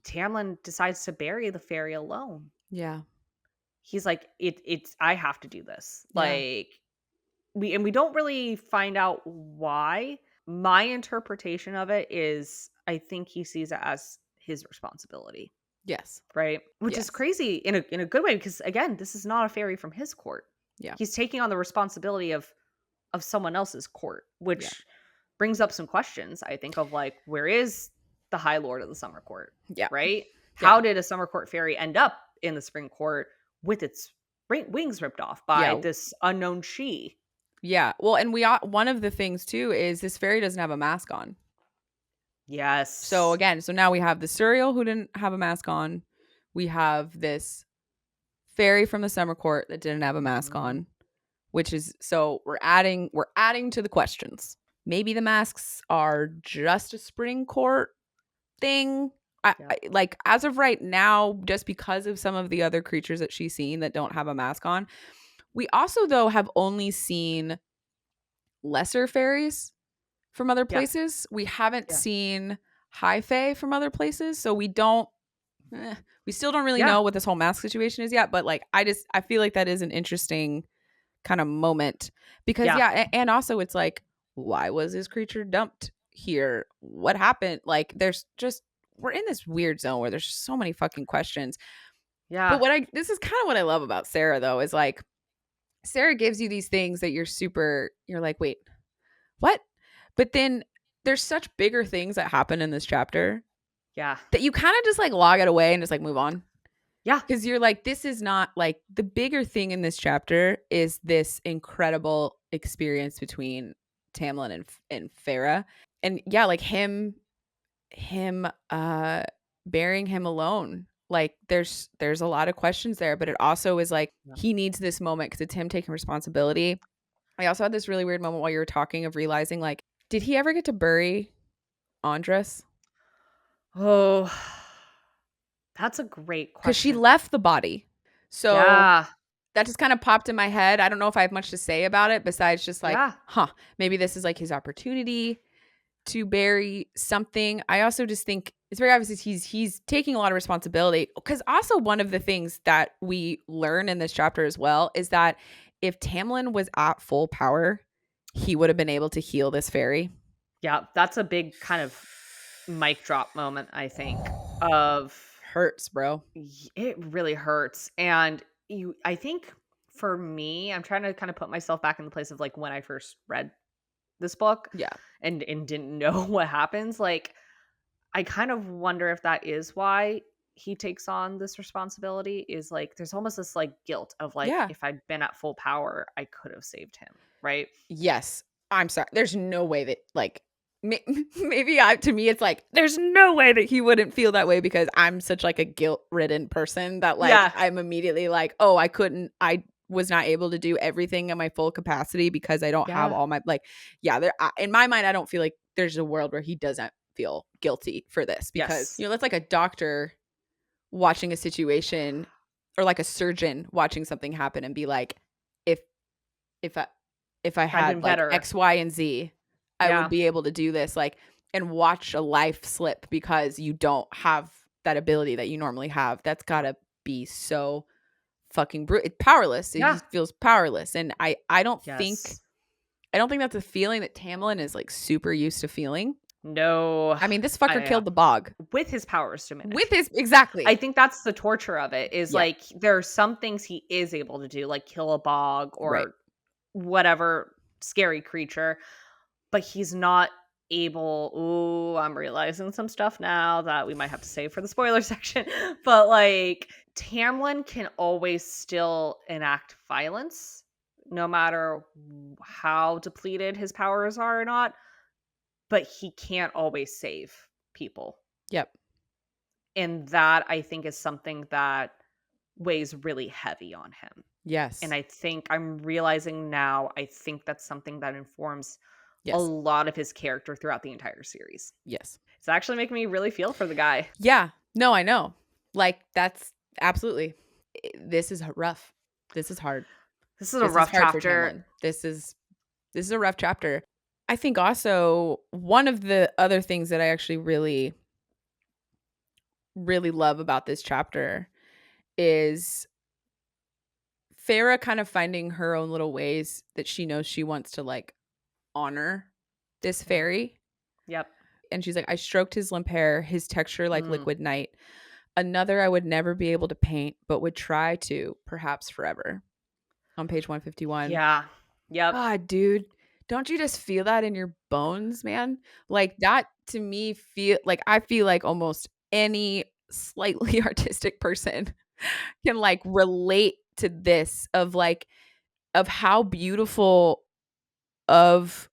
Tamlin decides to bury the fairy alone. Yeah. He's like, it's I have to do this. Yeah. Like, we don't really find out why. My interpretation of it is, I think he sees it as his responsibility, Yes. right? Which is Yes. crazy in a good way, because again, this is not a fairy from his court. Yeah. He's taking on the responsibility of someone else's court, Yeah. which brings up some questions, I think, of, like, where is the High Lord of the Summer Court, Yeah. right? Yeah. How did a Summer Court fairy end up in the Spring Court with its wings ripped off by Yeah. this unknown she? Yeah. Well, and one of the things too is this fairy doesn't have a mask on. So Yes. again, now we have the Suriel who didn't have a mask on. We have this fairy from the summer court that didn't have a mask Mhm. on, which is, so we're adding to the questions. maybe the masks are just a spring court thing. Like, as of right now, just because of some of the other creatures that she's seen that don't have a mask on, we also, though, have only seen lesser fairies from other places. We haven't seen high fae from other places, so we still don't really know what this whole mask situation is yet. But like, I feel like that is an interesting kind of moment because and also it's like, why was this creature dumped here? What happened? Like, we're in this weird zone where there's so many fucking questions. But this is kind of what I love about Sarah, though, is like, Sarah gives you these things that you're like, wait, what? But then there's such bigger things that happen in this chapter. Yeah. That you kind of just like log it away and just like move on. Yeah. Because you're like, this is not like, the bigger thing in this chapter is this incredible experience between Tamlin and Feyre. And yeah, like him burying him alone. Like there's a lot of questions there, but it also is like, he needs this moment because it's him taking responsibility. I also had this really weird moment while you were talking of realizing, like, did he ever get to bury Andres? Oh, that's a great question. Because she left the body. So that just kind of popped in my head. I don't know if I have much to say about it besides just like, maybe this is like his opportunity to bury something. I also just think it's very obvious he's taking a lot of responsibility. Because also one of the things that we learn in this chapter as well is that if Tamlin was at full power, he would have been able to heal this fairy. Yeah, that's a big kind of mic drop moment, I think, of hurts, bro. It really hurts. And I think for me, I'm trying to kind of put myself back in the place of like when I first read this book. Yeah. And didn't know what happens. Like, I kind of wonder if that is why he takes on this responsibility, is like there's almost this like guilt of like, if I'd been at full power, I could have saved him, right? Yes. I'm sorry. There's no way that like maybe to me it's like there's no way that he wouldn't feel that way because I'm such like a guilt-ridden person that like I'm immediately like, oh, I was not able to do everything at my full capacity because I don't have all my like there in my mind I don't feel like there's a world where he doesn't feel guilty for this because you know, that's like a doctor watching a situation or like a surgeon watching something happen and be like, if I had like X, Y, and Z, I would be able to do this, like, and watch a life slip because you don't have that ability that you normally have. That's gotta be so fucking powerless. He feels powerless. And I don't think that's a feeling that Tamlin is like super used to feeling. No. I mean, this fucker killed the bog. With his powers diminished. Exactly. I think that's the torture of it, is like there are some things he is able to do, like kill a bog or whatever scary creature, but he's not able. Ooh, I'm realizing some stuff now that we might have to save for the spoiler section. But like Tamlin can always still enact violence, no matter how depleted his powers are or not. But he can't always save people. Yep. And that, I think, is something that weighs really heavy on him. Yes. And I think I'm realizing now, I think that's something that informs a lot of his character throughout the entire series. Yes. It's actually making me really feel for the guy. Yeah. No, I know. Like, that's absolutely. This is rough. This is hard. This is a rough chapter. This is a rough chapter. I think also one of the other things that I actually really, really love about this chapter is Feyre kind of finding her own little ways that she knows she wants to like honor this fairy. Yep. And she's like, I stroked his limp hair, his texture like liquid night. Another I would never be able to paint, but would try to, perhaps forever. On page 151. Yeah. Yep. God, dude. Don't you just feel that in your bones, man? Like that to me I feel like almost any slightly artistic person can like relate to this of how beautiful of,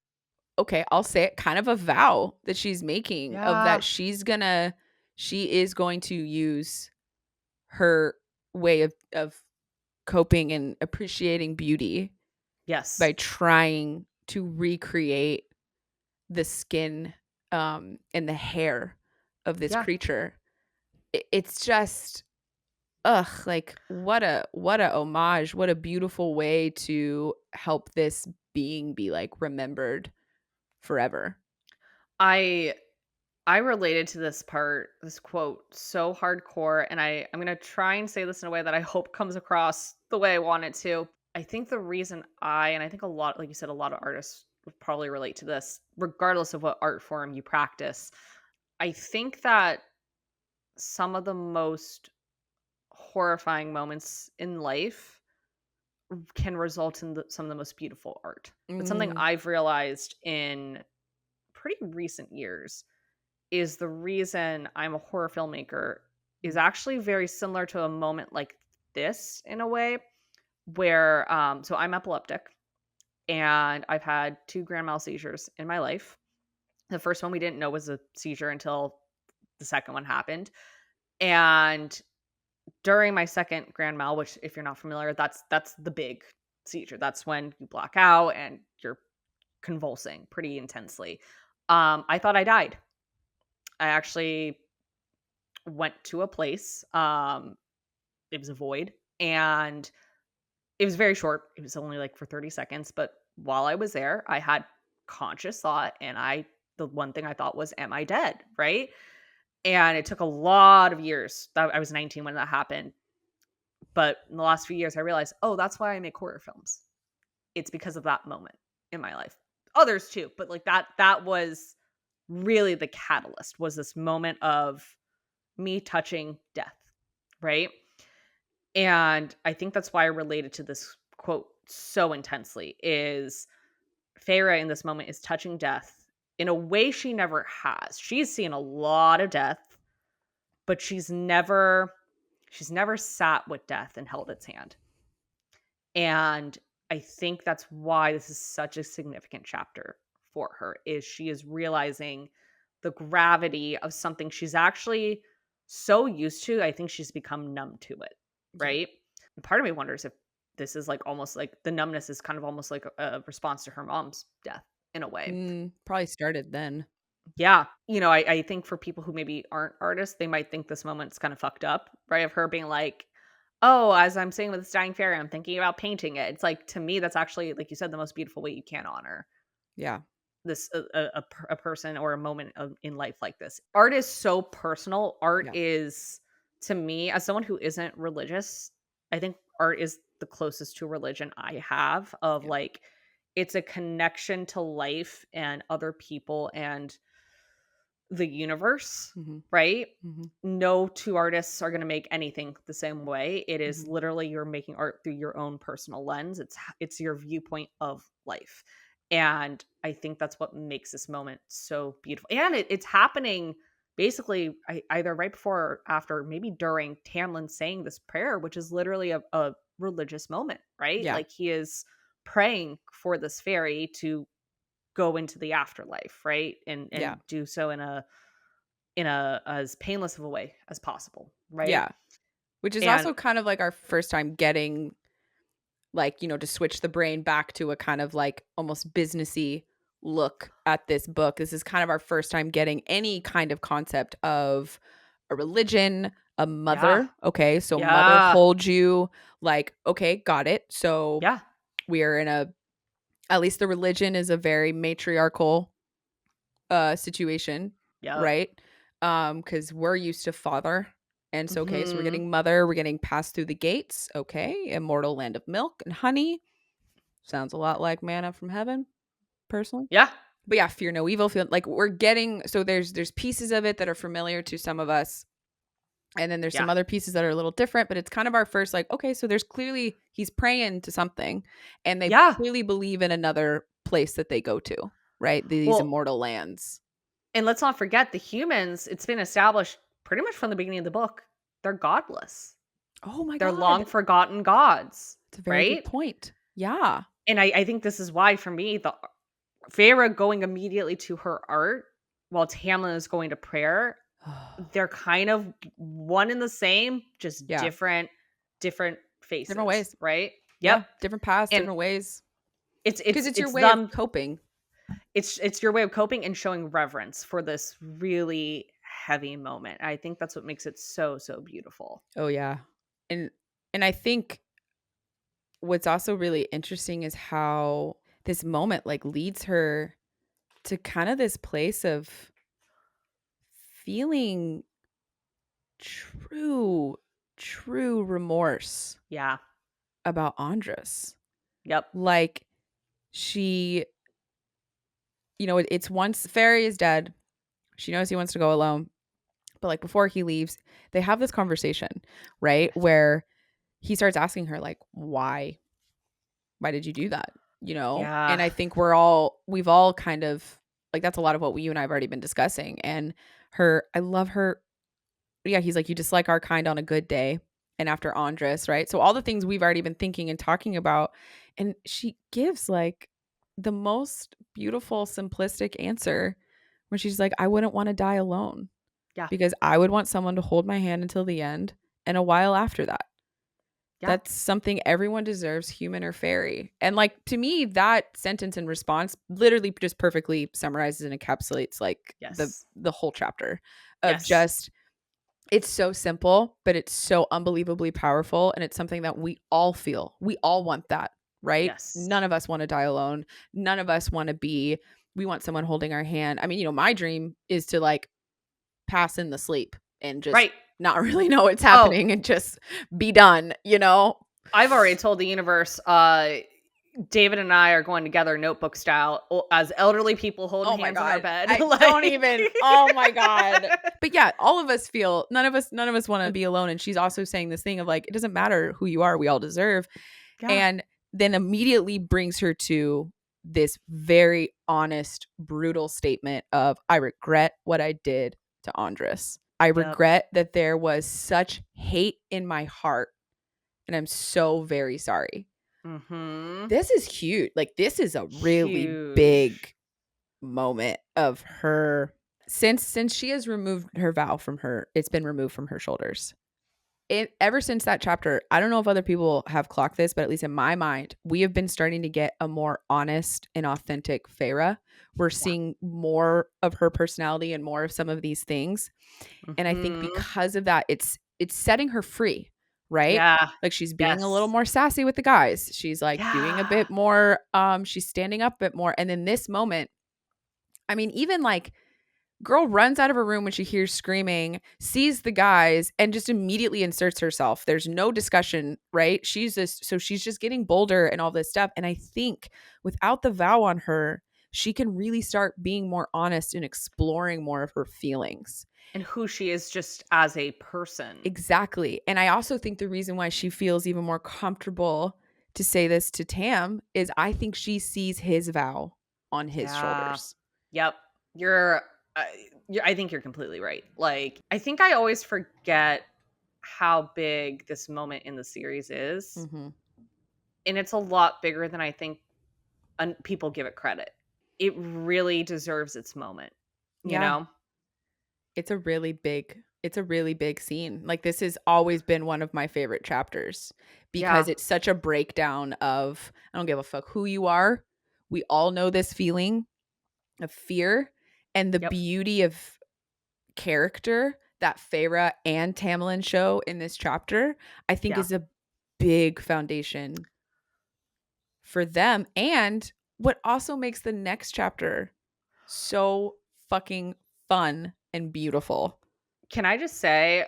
okay, I'll say it, kind of a vow that she's making of that she is going to use her way of coping and appreciating beauty. Yes. By trying to recreate the skin and the hair of this Yeah. creature. It's just ugh, like what a homage, what a beautiful way to help this being be like remembered forever. I I related to this part, this quote, so hardcore, and I'm gonna try and say this in a way that I hope comes across the way I want it to. I think the reason and I think a lot, like you said, a lot of artists would probably relate to this, regardless of what art form you practice. I think that some of the most horrifying moments in life can result in some of the most beautiful art. That's something Mm, I've realized in pretty recent years is the reason I'm a horror filmmaker is mm, actually very similar to a moment like this in a way where so I'm epileptic and I've had two grand mal seizures in my life. The first one we didn't know was a seizure until the second one happened. And during my second grand mal, which if you're not familiar, that's the big seizure. That's when you black out and you're convulsing pretty intensely. I thought I died. I actually went to a place. It was a void, and it was very short. It was only like for 30 seconds, but while I was there, I had conscious thought, and the one thing I thought was, "Am I dead?" Right? And it took a lot of years. I was 19 when that happened, but in the last few years, I realized, oh, that's why I make horror films. It's because of that moment in my life. Others too, but like that was really the catalyst. Was this moment of me touching death, right? And I think that's why I related to this quote so intensely is Feyre in this moment is touching death in a way she never has. She's seen a lot of death, but she's never sat with death and held its hand. And I think that's why this is such a significant chapter for her is she is realizing the gravity of something she's actually so used to. I think she's become numb to it, yeah. right? And part of me wonders if this is like almost like the numbness is kind of almost like a response to her mom's death in a way. Probably started then. Yeah. I think for people who maybe aren't artists, they might think this moment's kind of fucked up, right? Of her being like, oh, as I'm saying with this dying fairy, I'm thinking about painting it. It's like, to me, that's actually, like you said, the most beautiful way you can honor Yeah. this a person or a moment in life like this. Art is so personal. Art Yeah. is, to me, as someone who isn't religious, I think art is the closest to religion I have of Yeah. like, it's a connection to life and other people and the universe, Mhm. right? Mhm. No two artists are going to make anything the same way. It is Mhm. literally you're making art through your own personal lens. It's your viewpoint of life. And I think that's what makes this moment so beautiful. And it's happening basically either right before or after, maybe during Tamlin saying this prayer, which is literally a religious moment, right? Yeah. Like he is praying for this fairy to go into the afterlife, right? And Yeah. do so in a as painless of a way as possible, right? Yeah. Which is And also kind of like our first time getting like, to switch the brain back to a kind of like almost businessy look at this book. This is kind of our first time getting any kind of concept of a religion, a yeah, mother. Okay. So mother yeah, holds you like, okay, got it. So yeah, we are in at least the religion is a very matriarchal situation, yep, right? Because we're used to father. And so, okay, so we're mhm, getting mother, we're getting passed through the gates. Okay. Immortal land of milk and honey. Sounds a lot like manna from heaven, personally. yeah, But yeah, fear no evil. Feel like we're getting so there's pieces of it that are familiar to some of us. And then there's yeah, some other pieces that are a little different, but it's kind of our first, like, okay, so there's clearly he's praying to something and they yeah. clearly believe in another place that they go to, right? These Well, immortal lands. and let's not forget the humans, it's been established pretty much from the beginning of the book, they're godless. Oh my They're God. long forgotten gods, It's a very good right? point. Yeah. And I think this is why for me, the Feyre going immediately to her art while Tamlin is going to prayer, they're kind of one and the same, just Yeah. different Different faces, ways. right? Yeah. Yep. Different paths, And different ways. it's Because it's it's your it's way of them coping. it's your way of coping and showing reverence for this really heavy moment. I think that's what makes it so, so beautiful. Oh yeah. And I think what's also really interesting is how this moment like leads her to kind of this place of feeling true remorse Yeah. about Andres. Yep. Like she, it's once Faerie is dead, she knows he wants to go alone. But like before he leaves, they have this conversation, right? Yes. Where he starts asking her like, why did you do that? Yeah. And I think we've all kind of like, that's a lot of what you and I have already been discussing. And I love her. Yeah. He's like, you dislike our kind on a good day. And after Andres, right? So all the things we've already been thinking and talking about. And she gives like the most beautiful, simplistic answer when she's like, I wouldn't want to die alone Yeah. because I would want someone to hold my hand until the end and a while after that. Yeah. That's something everyone deserves, human or fairy. And like, to me, that sentence and response literally just perfectly summarizes and encapsulates like Yes. the whole chapter of Yes. just, it's so simple, but it's so unbelievably powerful. And it's something that we all feel. We all want that, right? Yes. None of us want to die alone. None of us want to we want someone holding our hand. I mean, my dream is to like pass in the sleep and just Right. not really know what's happening and just be done, I've already told the universe, David and I are going together notebook style as elderly people holding Oh my hands in our God. bed. I don't even. Oh my God. But yeah, all of us feel, none of us want to be alone. And she's also saying this thing of like, it doesn't matter who you are, we all deserve. Yeah. And then immediately brings her to this very honest, brutal statement of, I regret what I did to Andres. I regret that there was such hate in my heart. And I'm so very sorry. Mm-hmm. This is huge. Like, this is a really Huge. big moment of her since she has removed her vow from her. It's been removed from her shoulders. Ever since that chapter, I don't know if other people have clocked this, but at least in my mind, we have been starting to get a more honest and authentic Feyre. We're seeing more of her personality and more of some of these things. Mm-hmm. And I think because of that, it's setting her free, right? Yeah. Like she's being a little more sassy with the guys. She's like doing a bit more, she's standing up a bit more. And in this moment, I mean, even like girl runs out of her room when she hears screaming, sees the guys, and just immediately inserts herself. There's no discussion, right? She's just getting bolder and all this stuff. And I think without the vow on her, she can really start being more honest and exploring more of her feelings. And who she is just as a person. Exactly. And I also think the reason why she feels even more comfortable to say this to Tam is I think she sees his vow on his shoulders. Yep. I think you're completely right. Like, I think I always forget how big this moment in the series is. Mm-hmm. And it's a lot bigger than I think people give it credit. It really deserves its moment, you know? It's a really big scene. Like, this has always been one of my favorite chapters because it's such a breakdown of, I don't give a fuck who you are. We all know this feeling of fear and the beauty of character that Feyre and Tamlin show in this chapter, I think is a big foundation for them. And what also makes the next chapter so fucking fun and beautiful. Can I just say,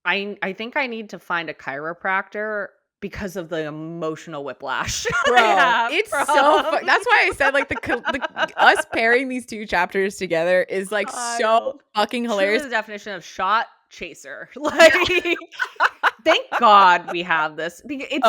I think I need to find a chiropractor because of the emotional whiplash. Bro, it's so fun. That's why I said like the us pairing these two chapters together is like so fucking hilarious. Truly the definition of shot chaser. Like, thank God we have this. It's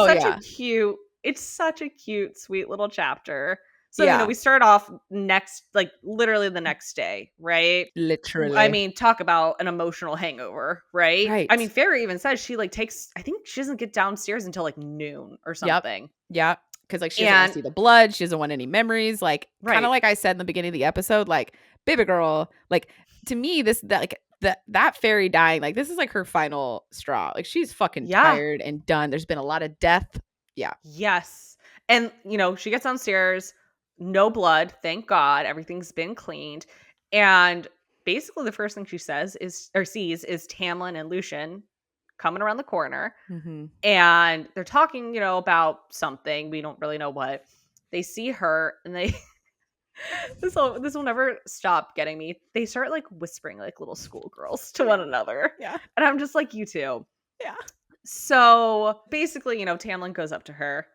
such a cute, sweet little chapter. So, we start off literally the next day, right? Literally. I mean, talk about an emotional hangover, right? Right. I mean, Faerie even says she I think she doesn't get downstairs until like noon or something. Yep. Because like she doesn't want to see the blood. She doesn't want any memories. Like, kind of like I said in the beginning of the episode, like, baby girl, like, to me, that Faerie dying, like, this is like her final straw. Like, she's fucking tired and done. There's been a lot of death. Yeah. Yes. And, she gets downstairs. no blood, thank God. Everything's been cleaned. And basically the first thing she says sees is Tamlin and Lucien coming around the corner. Mm-hmm. And they're talking, about something. We don't really know what. They see her and they this will never stop getting me. They start like whispering like little schoolgirls to one another. Yeah. And I'm just like, you too. Yeah. So basically, Tamlin goes up to her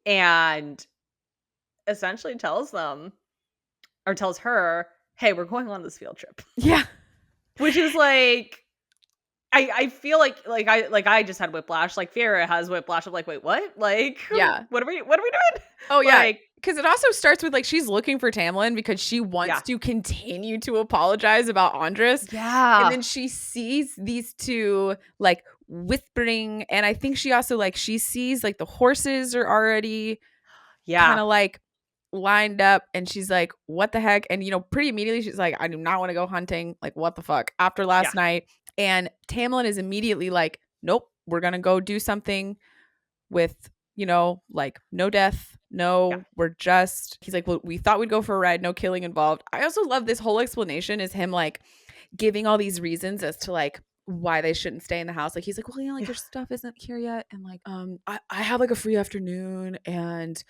and essentially tells her, hey, we're going on this field trip. Yeah. Which is like, I feel like I just had whiplash. Like Feyre has whiplash of like, wait, what? Like, yeah. What are we doing? Oh yeah. Like, because it also starts with like she's looking for Tamlin because she wants to continue to apologize about Andres. Yeah. And then she sees these two like whispering, and I think she also like she sees like the horses are already kind of like lined up, and she's like, what the heck? And pretty immediately she's like, I do not want to go hunting. Like, what the fuck? After last night. And Tamlin is immediately like, nope, we're gonna go do something with like no death, we're just, he's like, well, we thought we'd go for a ride, no killing involved. I also love this whole explanation is him like giving all these reasons as to like why they shouldn't stay in the house. Like he's like, well, like your stuff isn't here yet, and like I have like a free afternoon, and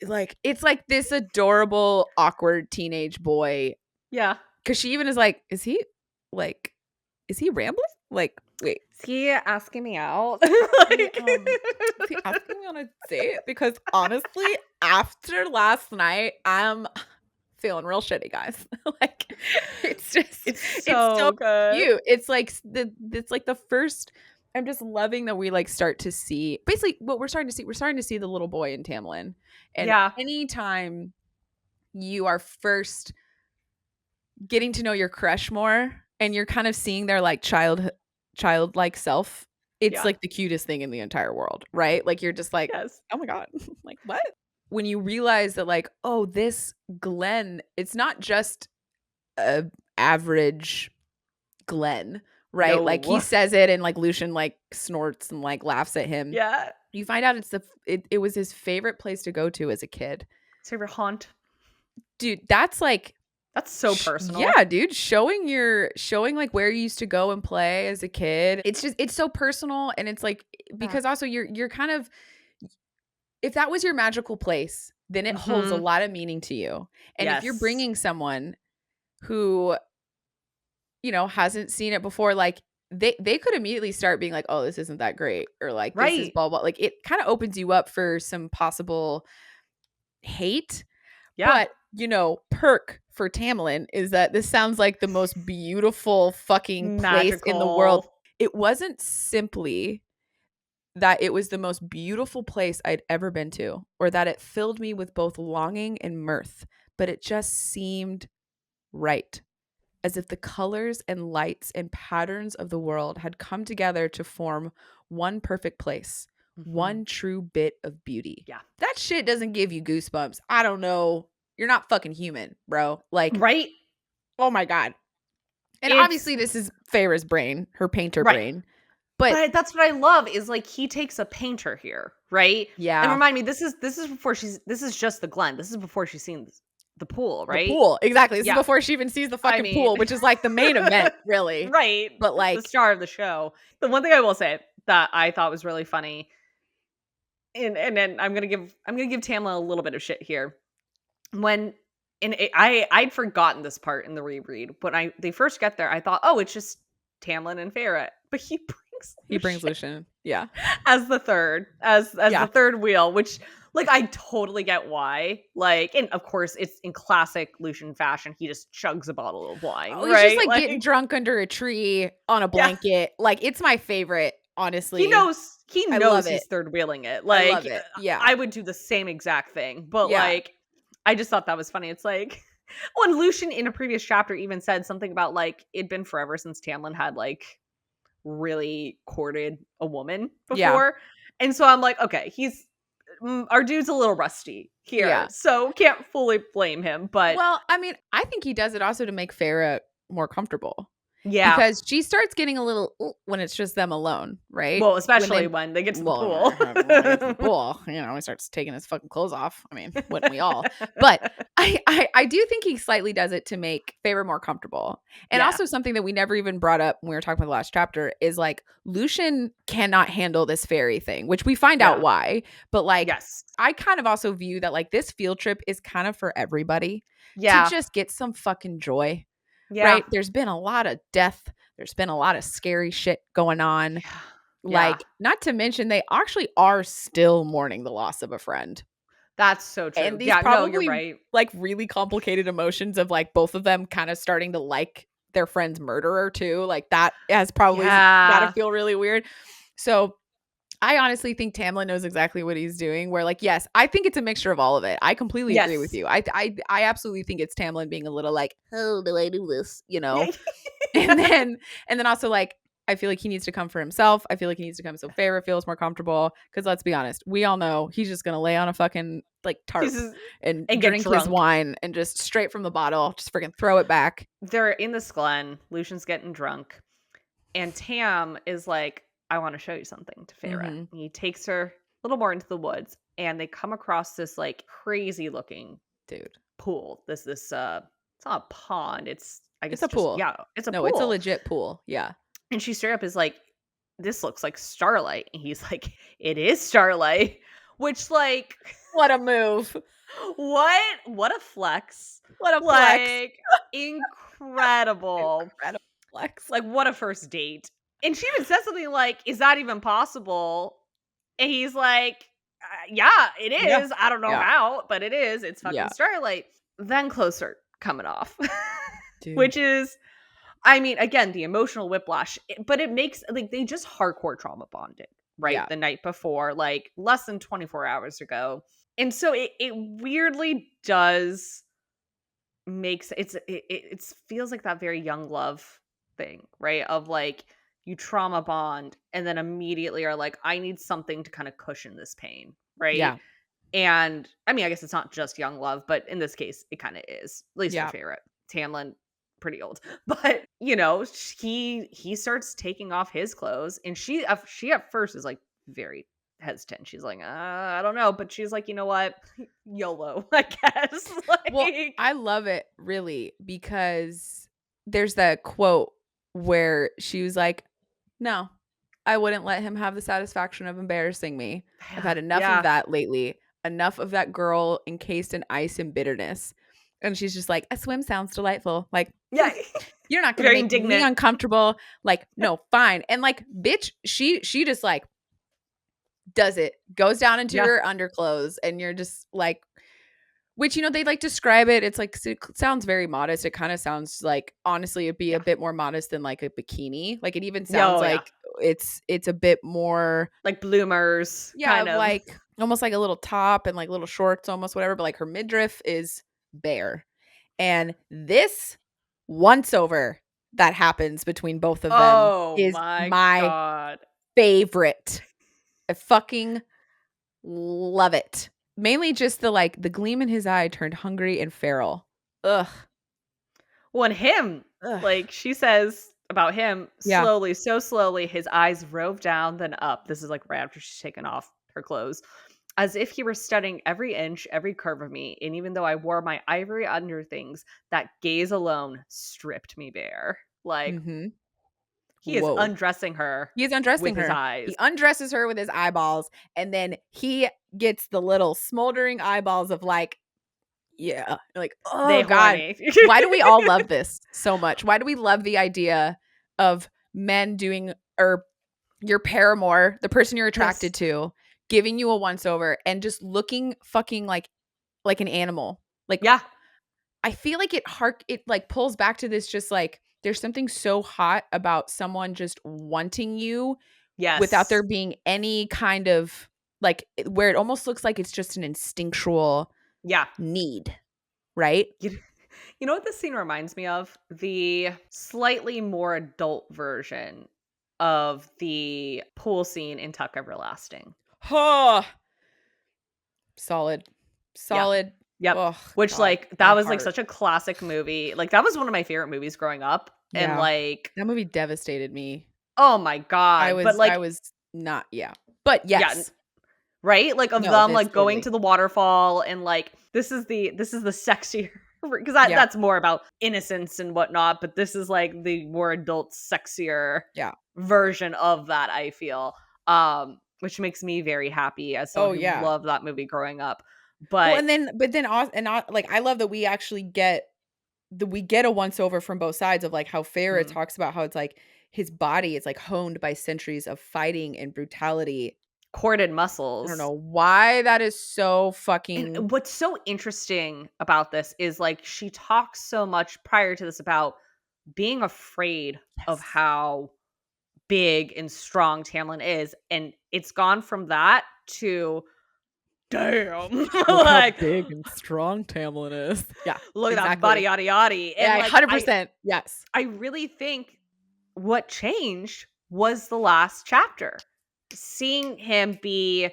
like it's like this adorable awkward teenage boy. Yeah, because she even is like, is he rambling? Like, wait, is he asking me out? Like, is he asking me on a date? Because honestly, after last night, I'm feeling real shitty, guys. Like, it's so good. cute. It's like the first. I'm just loving that we like start to see basically what we're starting to see. We're starting to see the little boy in Tamlin, and anytime you are first getting to know your crush more, and you're kind of seeing their like childlike self, it's like the cutest thing in the entire world, right? Like you're just like, oh my God, like what? When you realize that like, oh, this Glenn, it's not just a average Glenn, right? No. Like he says it, and like Lucien like snorts and like laughs at him. Yeah. You find out it was his favorite place to go to as a kid. His favorite haunt. Dude, that's so personal. Yeah, dude. Showing like where you used to go and play as a kid. It's so personal, and it's like because also you're kind of, if that was your magical place, then it holds a lot of meaning to you. And if you're bringing someone who hasn't seen it before, like they could immediately start being like, oh, this isn't that great, or like this is blah blah. Like it kind of opens you up for some possible hate. But perk for Tamlin is that this sounds like the most beautiful fucking place in the world. It wasn't simply that it was the most beautiful place I'd ever been to, or that it filled me with both longing and mirth, but it just seemed right, as if the colors and lights and patterns of the world had come together to form one perfect place, one true bit of beauty. Yeah. That shit doesn't give you goosebumps. I don't know. You're not fucking human, bro. Like, right? Oh my God. And obviously this is Feyre's brain, her painter brain. But that's what I love is like he takes a painter here, right? Yeah. And remind me, this is before this is just the Glen. This is before she's seen the pool, right? The pool, exactly. This is before she even sees the fucking pool, which is like the main event, really. Right. But like the star of the show. The one thing I will say that I thought was really funny, and then I'm gonna give Tamlin a little bit of shit here. I'd forgotten this part in the reread. When they first get there, I thought, oh, it's just Tamlin and Feyre, but he brings Lucien, yeah, as the third, as the third wheel, which like I totally get why. Like, and of course, it's in classic Lucien fashion. He just chugs a bottle of wine. Oh, he's just like getting drunk under a tree on a blanket. Yeah. Like it's my favorite. Honestly, he knows he's third wheeling it. Like, I love it. Yeah, I would do the same exact thing, but like. I just thought that was funny. It's like when Lucien in a previous chapter even said something about like it'd been forever since Tamlin had like really courted a woman before. Yeah. And so I'm like, okay, our dude's a little rusty here. So can't fully blame him. But well, I mean, I think he does it also to make Feyre more comfortable. Yeah. because she starts getting a little when it's just them alone, right? Well, When especially they when they get to the well, pool. when they get to the pool, he starts taking his fucking clothes off. I mean, wouldn't we all? But I do think he slightly does it to make Feyre more comfortable. And Yeah. also something that we never even brought up when we were talking about the last chapter is like Lucian cannot handle this fairy thing, which we find out Yeah. why. But like Yes. I kind of also view that like this field trip is kind of for everybody to Yeah. just get some fucking joy, Yeah. right? There's been a lot of death. There's been a lot of scary shit going on. Yeah. Yeah. Like, not to mention they actually are still mourning the loss of a friend. That's so And true. these Yeah, no, you're probably right. like really complicated emotions of like both of them kind of starting to like their friend's murderer too. Like that has probably got to Yeah. feel really weird. So I honestly think Tamlin knows exactly what he's doing. Where like, yes, I think it's a mixture of all of it. I completely agree with Yes. you. I absolutely think it's Tamlin being a little like, how do I do this? Yeah. And then also like I feel like he needs to come for himself. I feel like he needs to come so Feyre feels more comfortable. Because let's be honest, we all know he's just gonna lay on a fucking like tarp and And get drink his drunk. wine and just straight from the bottle, just freaking throw it back. They're in this glen. Lucian's getting drunk. And Tam is like, I want to show you something to Feyre. Mm-hmm. And he takes her a little more into the woods. And they come across this like crazy looking Dude, pool. It's not a pond. I it's guess a just, pool. yeah, it's a No, it's a pool. legit pool. Yeah. And she straight up is like, this looks like starlight. And he's like, it is starlight. Which, like, What a move. what a flex. What a flex. Like, incredible. Incredible flex. Like, what a first date. And she even says something like, is that even possible? And he's like, yeah, it Yeah. is. I don't know Yeah. how, but it is. It's fucking Yeah. starlight. Then closer coming off, which Dude. is, I mean, again, the emotional whiplash, but it makes like they just hardcore trauma bonded, right? Yeah. The night before, like less than 24 hours ago. And so it weirdly does makes it feels like that very young love thing, right? Of like you trauma bond and then immediately are like, I need something to kind of cushion this pain, right? Yeah. And I mean, I guess it's not just young love, but in this case, it kind of is, at least for Yeah. Feyre. Tamlin, pretty old, but he starts taking off his clothes, and she at first is like very hesitant. She's like, I don't know, but she's like, you know what, YOLO, I guess. Well, Like, I love it really because there's that quote where she was like, no, I wouldn't let him have the satisfaction of embarrassing me. I've had enough of yeah, that lately. Enough of that girl encased in ice and bitterness. And she's just like, a swim sounds delightful. Like, yeah, you're not going to very make me indignant. uncomfortable. Like, no, fine. And like, bitch, she just like does it, goes down into Yeah, her underclothes, and you're just like, which, they like describe it. It's like, it sounds very modest. It kind of sounds like, honestly, it'd be a yeah, bit more modest than like a bikini. Like it even yeah, sounds oh yeah, like it's a bit more, like bloomers, yeah, kind of of. like almost like a little top and like little shorts, almost whatever. But like her midriff is bare. And this once over that happens between both of them Oh is my my god. favorite. I fucking love it. Mainly just the gleam in his eye turned hungry and feral. Ugh. Well, and him, Ugh. like she says about him, Yeah. slowly, so slowly, his eyes rove down, then up. This is like right after she's taken off her clothes, as if he were studying every inch, every curve of me. And even though I wore my ivory under things, that gaze alone stripped me bare. Like, Mhm. he is Whoa. undressing her He is with undressing his her. eyes. He undresses her with his eyeballs, and then he gets the little smoldering eyeballs of like, yeah. Like, They oh God. horny. Why do we all love this so much? Why do we love the idea of men doing, or your paramour, the person you're Yes. attracted to, giving you a once over and just looking fucking like an animal? Like, Yeah. I feel like it like pulls back to this, just like there's something so hot about someone just wanting you without there Yes. being any kind of like where it almost looks like it's just an instinctual Yeah. need, right? You, you know what this scene reminds me of? The slightly more adult version of the pool scene in Tuck Everlasting. Huh. Solid. Yeah. Solid. Yep. Oh Which, god, like, my that was, like, heart. such a classic movie. Like, that was one of my favorite movies growing up, and, Yeah. like, That movie devastated me. oh my I god, but, was I like, was not yeah. But yeah, yes. right? Like, of No, them, this like, going totally. to the waterfall and, like, this is the sexier because Yeah, that's more about innocence and whatnot, but this is, like, the more adult, sexier yeah. version of that, I feel, which makes me very happy as someone Oh, who yeah. loved that movie growing up, Well, but but then als and not like, I love that we actually get we get a once over from both sides of, like, how Feyre mm, talks about how it's, like, his body is, like, honed by centuries of fighting and brutality. corded I don't muscles. know why that is so And fucking what's so interesting about this is, like, she talks so much prior to this about being afraid of yes. how big and strong Tamlin is, and it's gone from that to, "Damn." Look how Like, big and strong Tamlin is. Yeah, "Look at that body, exactly. yada yada," and, Yeah, like, I 100%. Yes. I really think what changed was the last chapter. Seeing him be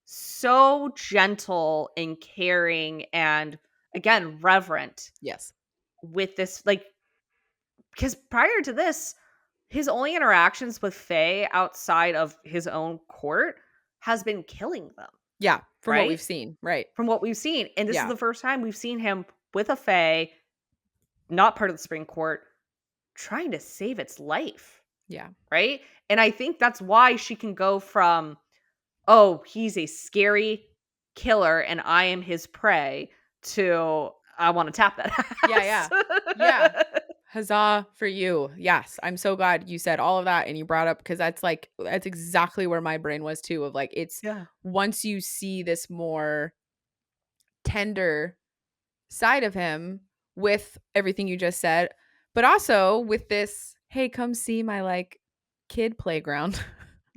so gentle and caring and, again, reverent Yes. with this, like, because prior to this, his only interactions with Faye outside of his own court has been killing them, Yeah, from what right? we've seen, right. From what we've seen. And this is Yeah, the first time we've seen him with a Fae, not part of the Supreme Court, trying to save its life, yeah. right? And I think that's why she can go from, oh, he's a scary killer and I am his prey, to I want to tap that Yeah, ass. yeah. Yeah. Huzzah for you. Yes, I'm so glad you said all of that and you brought up because that's like that's exactly where my brain was too of like it's Yeah. once you see this more tender side of him with everything you just said, but also with this, hey, come see my like kid playground.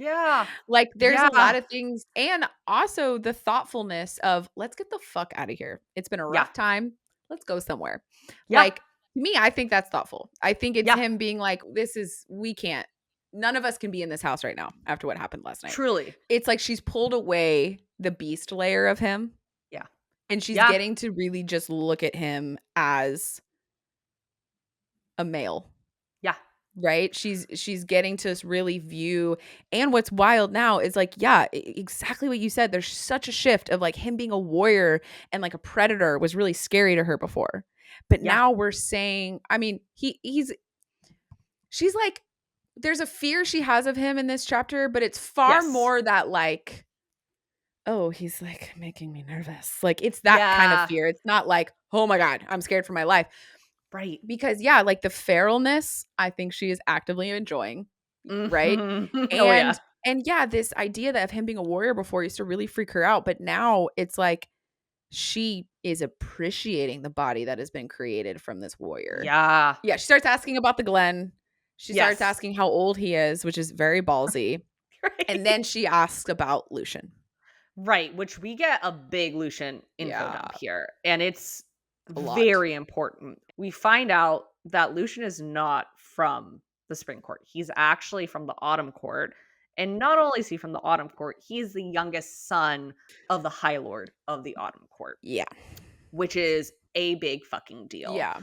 Yeah. Like there's a Yeah. lot of things and also the thoughtfulness of let's get the fuck out of here. It's been a Yeah. rough time. Let's go somewhere. Yeah. Like to me, I think that's thoughtful. I think it's Yeah. him being like, we can't, none of us can be in this house right now after what happened last night. Truly. It's like she's pulled away the beast layer of him Yeah. and she's Yeah. getting to really just look at him as a male. Yeah. Right? She's getting to really view and what's wild now is like, yeah, exactly what you said. There's such a shift of like him being a warrior and like a predator was really scary to her before. But Yeah. now we're saying, I mean, she's like there's a fear she has of him in this chapter, but it's far Yes. more that like, oh, he's like making me nervous. Like it's that kind of Yeah. fear. It's not like, oh my God, I'm scared for my life. Right. Because yeah, like the feralness, I think she is actively enjoying, right? Mhm. Oh, yeah. And yeah, this idea that of him being a warrior before used to really freak her out, but now it's like she is appreciating the body that has been created from this warrior. Yeah. Yeah, she starts asking about the Glen. She starts Yes. asking how old he is, which is very ballsy. And Right. then she asks about Lucian. Right, which we get a big Lucian info Yeah, dump here, and it's a lot. very important. We find out that Lucian is not from the Spring Court. He's actually from the Autumn Court. And not only is he from the Autumn Court, he's the youngest son of the High Lord of the Autumn Court, Yeah. which is a big fucking deal. Yeah.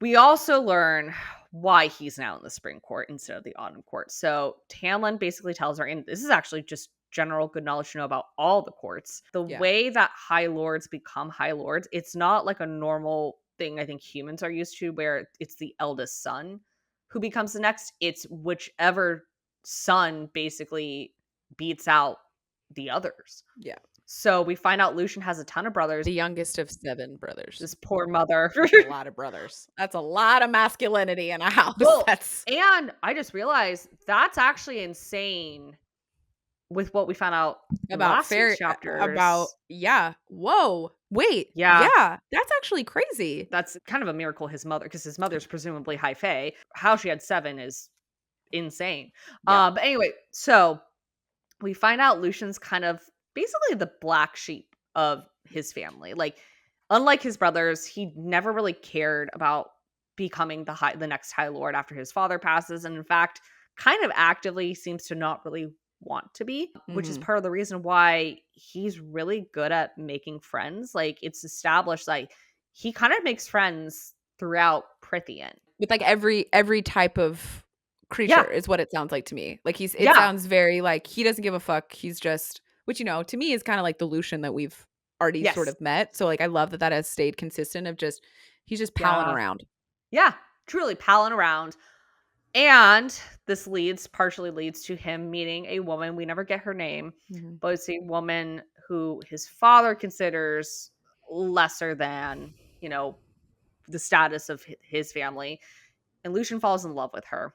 We also learn why he's now in the Spring Court instead of the Autumn Court. So Tamlin basically tells her, and this is actually just general good knowledge to know about all the courts. The Yeah. way that High Lords become High Lords, it's not like a normal thing I think humans are used to, where it's the eldest son who becomes the next. It's whichever son basically beats out the others. Yeah. So we find out Lucian has a ton of brothers. The youngest of 7 brothers. This poor mother. That's a lot of brothers. That's a lot of masculinity in a house. Well, That's and I just realized that's actually insane with what we found out in about last week's fair about chapters. yeah. Whoa. Wait. Yeah, Yeah. That's actually crazy. that's kind of a miracle his mother, because his mother's presumably high fae. How she had 7 is insane. Yeah. But anyway, so we find out Lucian's kind of basically the black sheep of his family. Like, unlike his brothers, he never really cared about becoming the next High Lord after his father passes, and in fact, kind of actively seems to not really want to be, which is Mhm. part of the reason why he's really good at making friends. Like, it's established, like, he kind of makes friends throughout Prithian. With, like, every type of Yeah. creature is what it sounds like to me. Like, it Yeah. sounds very, like, he doesn't give a fuck. He's just which, to me is kinda like the Lucian that we've already sort Yes. of met. So, like, I love that that has stayed consistent of just he's just palling Yeah. around. Yeah. Truly palling around. And this partially leads to him meeting a woman. We never get her name, Mhm. but it's a woman who his father considers lesser than, the status of his family. And Lucian falls in love with her.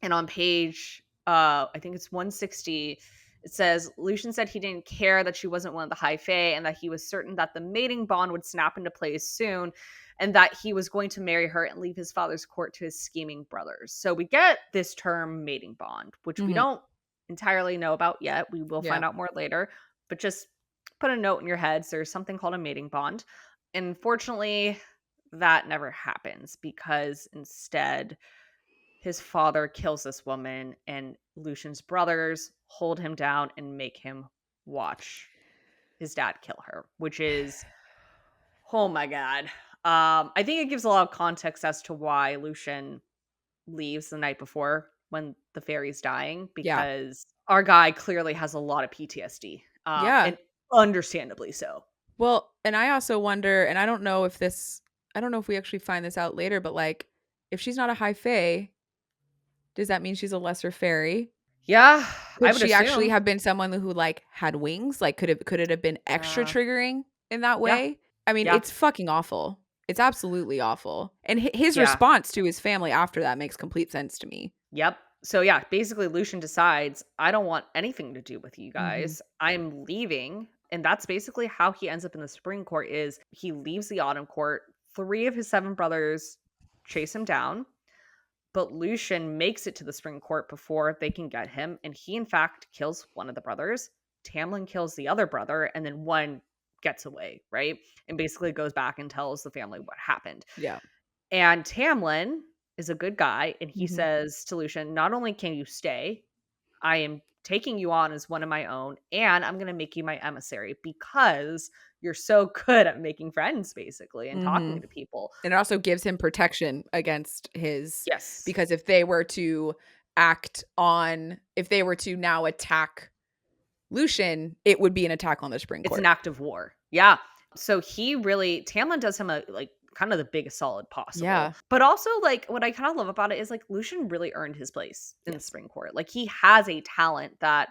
And on page, I think it's 160, it says Lucian said he didn't care that she wasn't one of the High Fae and that he was certain that the mating bond would snap into place soon and that he was going to marry her and leave his father's court to his scheming brothers. So we get this term mating bond, which we Mhm. don't entirely know about yet. We will Yeah. find out more later, but just put a note in your heads. There's something called a mating bond. And unfortunately, that never happens because instead his father kills this woman, and Lucian's brothers hold him down and make him watch his dad kill her, which is, oh my god. I think it gives a lot of context as to why Lucian leaves the night before when the fairy's dying, Yeah. because our guy clearly has a lot of PTSD, Yeah. and understandably so. Well, and I also wonder, and I don't know if we actually find this out later, but, like, if she's not a High Fae, does that mean she's a lesser fairy? Yeah, I Could would she actually assume. have been someone who, like, had wings? Like, could it have been extra Yeah, triggering in that yeah, way? I mean, yeah, it's fucking awful. It's absolutely awful. And his yeah. response to his family after that makes complete sense to me. Yep. So yeah, basically Lucian decides, I don't want anything to do with you Mhm. guys. I'm leaving. And that's basically how he ends up in the Spring Court is he leaves the Autumn Court. 3 of his 7 brothers chase him down, but Lucian makes it to the Spring Court before they can get him, and he in fact kills one of the brothers. Tamlin kills the other brother, and then one gets away, right? And basically goes back and tells the family what happened. Yeah. And Tamlin is a good guy, and he Mhm. says to Lucian, "Not only can you stay, I am taking you on as one of my own, and I'm going to make you my emissary because you're so good at making friends, basically, and talking Mhm. to people." And it also gives him protection against his Yes, because if they were to now attack Lucian, it would be an attack on the Spring it's an Court. act of war. Yeah. So Tamlin does him a like kind of the biggest solid possible. Yeah. But also, like, what I kind of love about it is like Lucian really earned his place in the Yes. Spring Court. Like, he has a talent that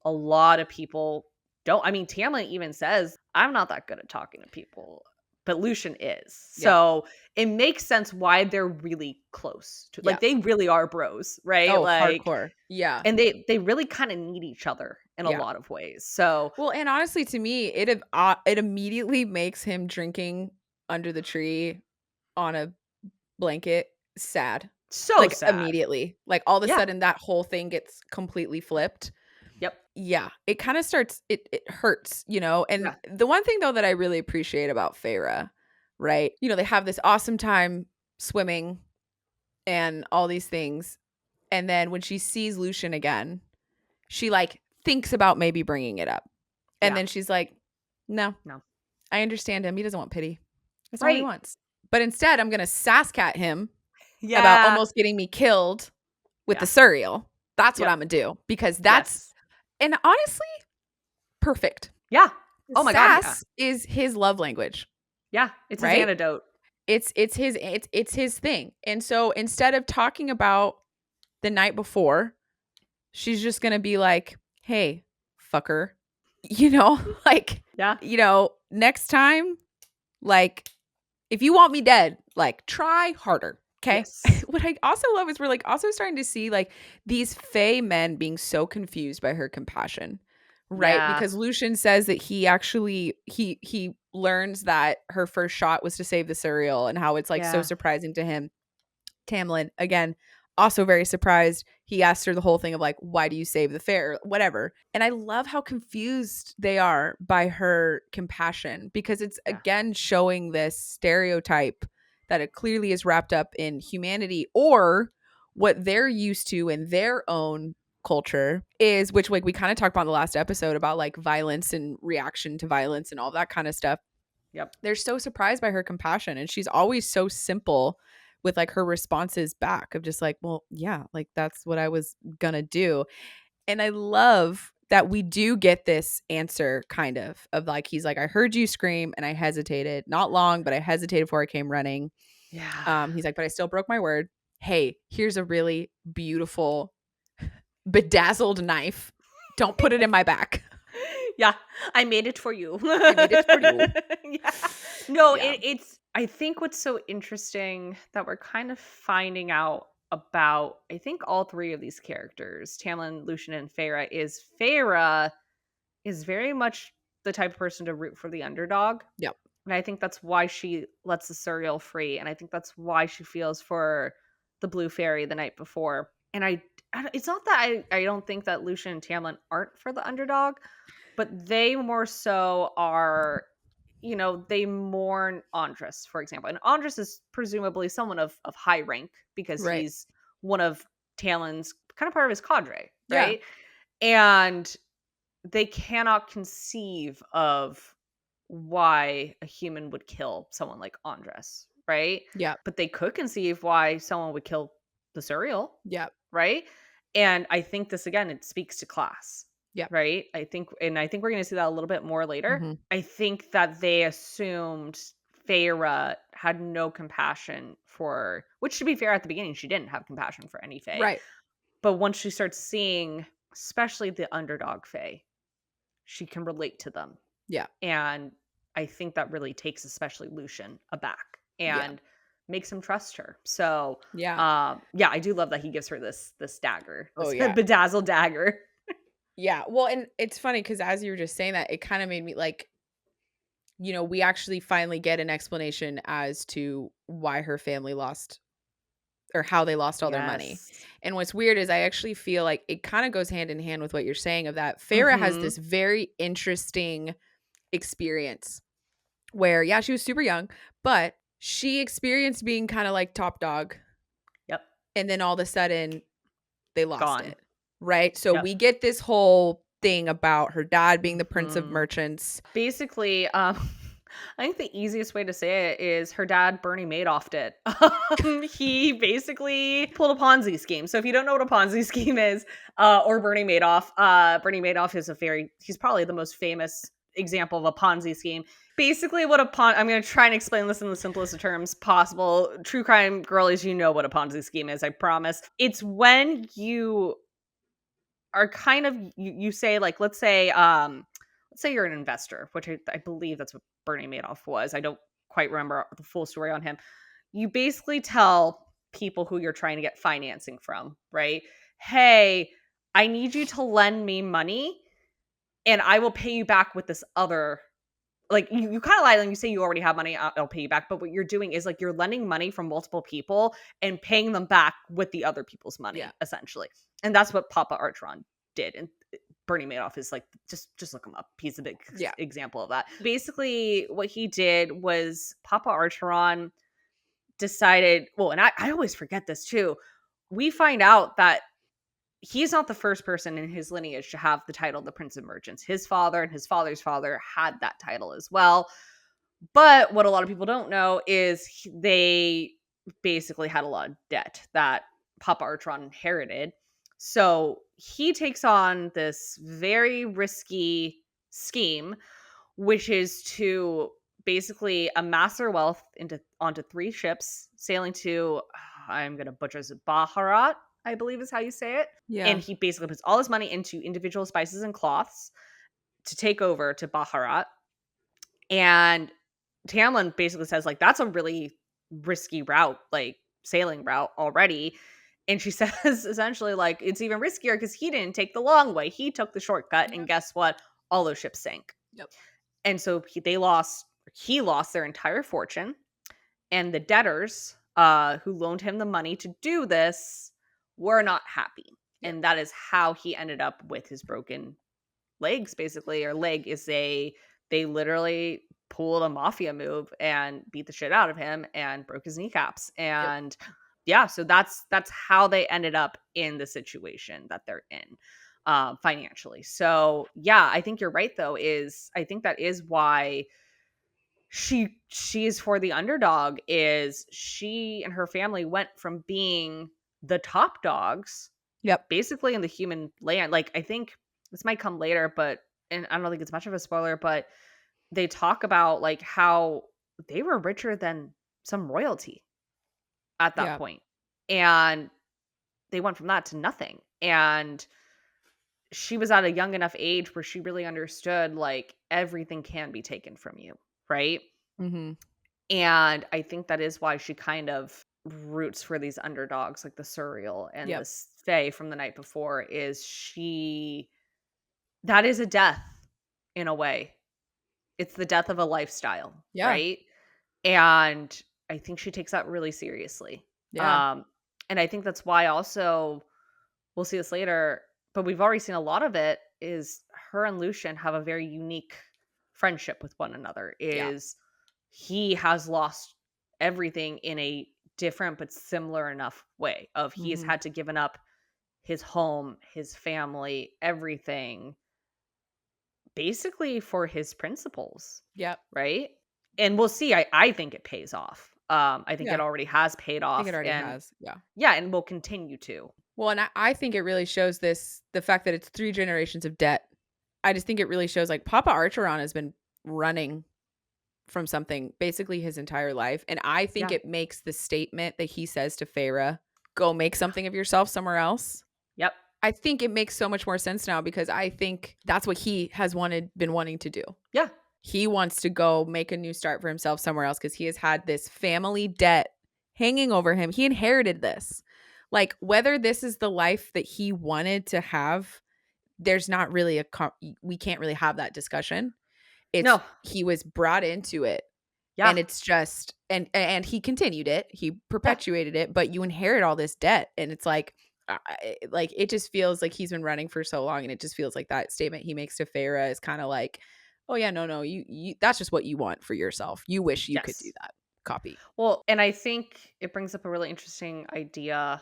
a lot of people don't. I mean, Tamlin even says, "I'm not that good at talking to people," but Lucian is. Yep. So it makes sense why they're really close to, Yeah. like, they really are bros, right? Oh, Like, hardcore. Yeah. and they really kind of need each other in a Yeah. lot of ways. So Well, and honestly, to me, it immediately makes him drinking under the tree on a blanket sad. so Like, sad. immediately. Like, all of a Yeah. sudden, that whole thing gets completely flipped. Yep. Yeah. It kinda starts it hurts, And Yeah. the one thing, though, that I really appreciate about Feyre, right? They have this awesome time swimming and all these things, and then when she sees Lucian again, she, like, thinks about maybe bringing it up, and Yeah. then she's like, "No, No. I understand him, he doesn't want pity. That's not what he Right. wants. But instead, I'm gonna sasscat him about Yeah. almost getting me killed with the Yeah. cereal. That's what Yep. Imma do, because that's" Yes. and honestly, perfect. Yeah. Oh my god, yeah. Sass is his love language, Yeah. It's his right? antidote. It's his thing, and so instead of talking about the night before, she's just gonna be like, "Hey, fucker," like, Yeah. "Next time, like, if you want me dead, like, try harder, okay?" Yes. What I also love is we're, like, also starting to see, like, these Fae men being so confused by her compassion, right? Yeah. Because Lucian says that he actually he learns that her first shot was to save the cereal and how it's, like, so Yeah. surprising to him. Tamlin, again, also very surprised. He asked her the whole thing of, like, "Why do you save the fair?" Whatever. And I love how confused they are by her compassion because it's, Yeah. again, showing this stereotype that it clearly is wrapped up in humanity or what they're used to in their own culture is, which like we kind of talked about in the last episode about like violence and reaction to violence and all that kind of stuff. Yep. They're so surprised by her compassion, and she's always so simple with like her responses back of just like, well, yeah, like that's what I was gonna do. And I love that we do get this answer kind of like, he's like, I heard you scream and I hesitated, not long, but I hesitated before I came running. Yeah. He's like, but I still broke my word. Hey, here's a really beautiful bedazzled knife. Don't put it in my back. Yeah, I made it for you. I made it for you. Yeah. No, Yeah. it's I think what's so interesting that we're kind of finding out about, I think all three of these characters, Tamlin, Lucian, and Feyre, is Feyre is very much the type of person to root for the underdog. Yep. And I think that's why she lets the Suriel free. And I think that's why she feels for the Blue Fairy the night before. And it's not that I don't think that Lucian and Tamlin aren't for the underdog, but they more so are, they mourn Andros, for example. And Andros is presumably someone of high rank because Right. he's one of Talon's kind of part of his cadre, Yeah. right? And they cannot conceive of why a human would kill someone like Andros, right? Yeah. But they could conceive why someone would kill the Suriel, Yeah. right? And I think this again, it speaks to class. Yeah. Right. I think we're going to see that a little bit more later. Mm-hmm. I think that they assumed Feyre had no compassion for, which to be fair, at the beginning, she didn't have compassion for any Fae. Right. But once she starts seeing, especially the underdog Fae, she can relate to them. Yeah. And I think that really takes especially Lucian aback and makes him trust her. So yeah, I do love that he gives her this dagger, this yeah. bedazzled dagger. Yeah. Well, and it's funny because as you were just saying that, it kind of made me like, we actually finally get an explanation as to why her family lost or how they lost all their money. Yes. And what's weird is I actually feel like it kind of goes hand in hand with what you're saying of that Feyre has this very interesting experience where, yeah, she was super young, but she experienced being kind of like top dog. Yep. And then all of a sudden they lost it. Right? So Yep. we get this whole thing about her dad being the prince of merchants. Basically, I think the easiest way to say it is her dad, Bernie Madoff, did. He basically pulled a Ponzi scheme. So if you don't know what a Ponzi scheme is, or Bernie Madoff is he's probably the most famous example of a Ponzi scheme. Basically what I'm going to try and explain this in the simplest of terms possible. True crime girlies, you know what a Ponzi scheme is, I promise. It's when you are kind of, you say, like, let's say you're an investor, which I believe that's what Bernie Madoff was. I don't quite remember the full story on him. You basically tell people who you're trying to get financing from, right? Hey, I need you to lend me money and I will pay you back with this other, like, you kind of lie and you say you already have money, I'll pay you back. But what you're doing is like you're lending money from multiple people and paying them back with the other people's money, essentially. And that's what Papa Archeron did. And Bernie Madoff is like, just look him up. He's a big example of that. Basically, what he did was Papa Archeron decided, well, and I always forget this too. We find out that he's not the first person in his lineage to have the title the Prince of Merchants. His father and his father's father had that title as well. But what a lot of people don't know is they basically had a lot of debt that Papa Archeron inherited. So he takes on this very risky scheme, which is to basically amass their wealth onto 3 ships sailing to, I'm going to butcher this, Baharat, I believe is how you say it. Yeah. And he basically puts all his money into individual spices and cloths to take over to Baharat. And Tamlin basically says, like, that's a really risky route, like sailing route already. And she says essentially, like, it's even riskier because he didn't take the long way. He took the shortcut. And guess what? All those ships sank. Yep. And so he lost their entire fortune. And the debtors who loaned him the money to do this were not happy. Yep. And that is how he ended up with his broken legs, basically. Or leg is they literally pulled a mafia move and beat the shit out of him and broke his kneecaps. And yeah, so that's how they ended up in the situation that they're in, financially. So yeah, I think you're right though, I think that is why she is for the underdog. Is she and her family went from being the top dogs Yep. basically in the human land. Like, I think this might come later, but and I don't think it's much of a spoiler, but they talk about like how they were richer than some royalty at that Yeah. point. And they went from that to nothing. And she was at a young enough age where she really understood like everything can be taken from you, right? Mhm. And I think that is why she kind of roots for these underdogs like the Surreal and Yep. this Fae from the night before. Is she that is a death in a way. It's the death of a lifestyle, Yeah. right? And I think she takes that really seriously. Yeah. Um, and I think that's why also we'll see this later, but we've already seen a lot of it is her and Lucian have a very unique friendship with one another. Yeah. Is he has lost everything in a different but similar enough way of he has Mhm. had to given up his home, his family, everything basically for his principles, Yep. right? And we'll see. I think it pays off. I think Yeah. it already has paid I think it off, already and has. Yeah. yeah, and will continue to. Well, and I think it really shows the fact that it's 3 generations of debt. I just think it really shows, like, Papa Archeron has been running from something basically his entire life, and I think Yeah. it makes the statement that he says to Feyre, "Go make something of yourself somewhere else." Yep. I think it makes so much more sense now because I think that's what he has been wanting to do. Yeah. He wants to go make a new start for himself somewhere else because he has had this family debt hanging over him. He inherited this. Like, whether this is the life that he wanted to have, there's not really we can't really have that discussion. It's No. he was brought into it, Yeah. and it's just and he continued it. He Yeah. perpetuated it, but you inherit all this debt, and it's like it just feels like he's been running for so long, and it just feels like that statement he makes to Feyre is kind of like, "Oh yeah, no, you that's just what you want for yourself. You wish you could do Yes. that." Copy. Well, and I think it brings up a really interesting idea,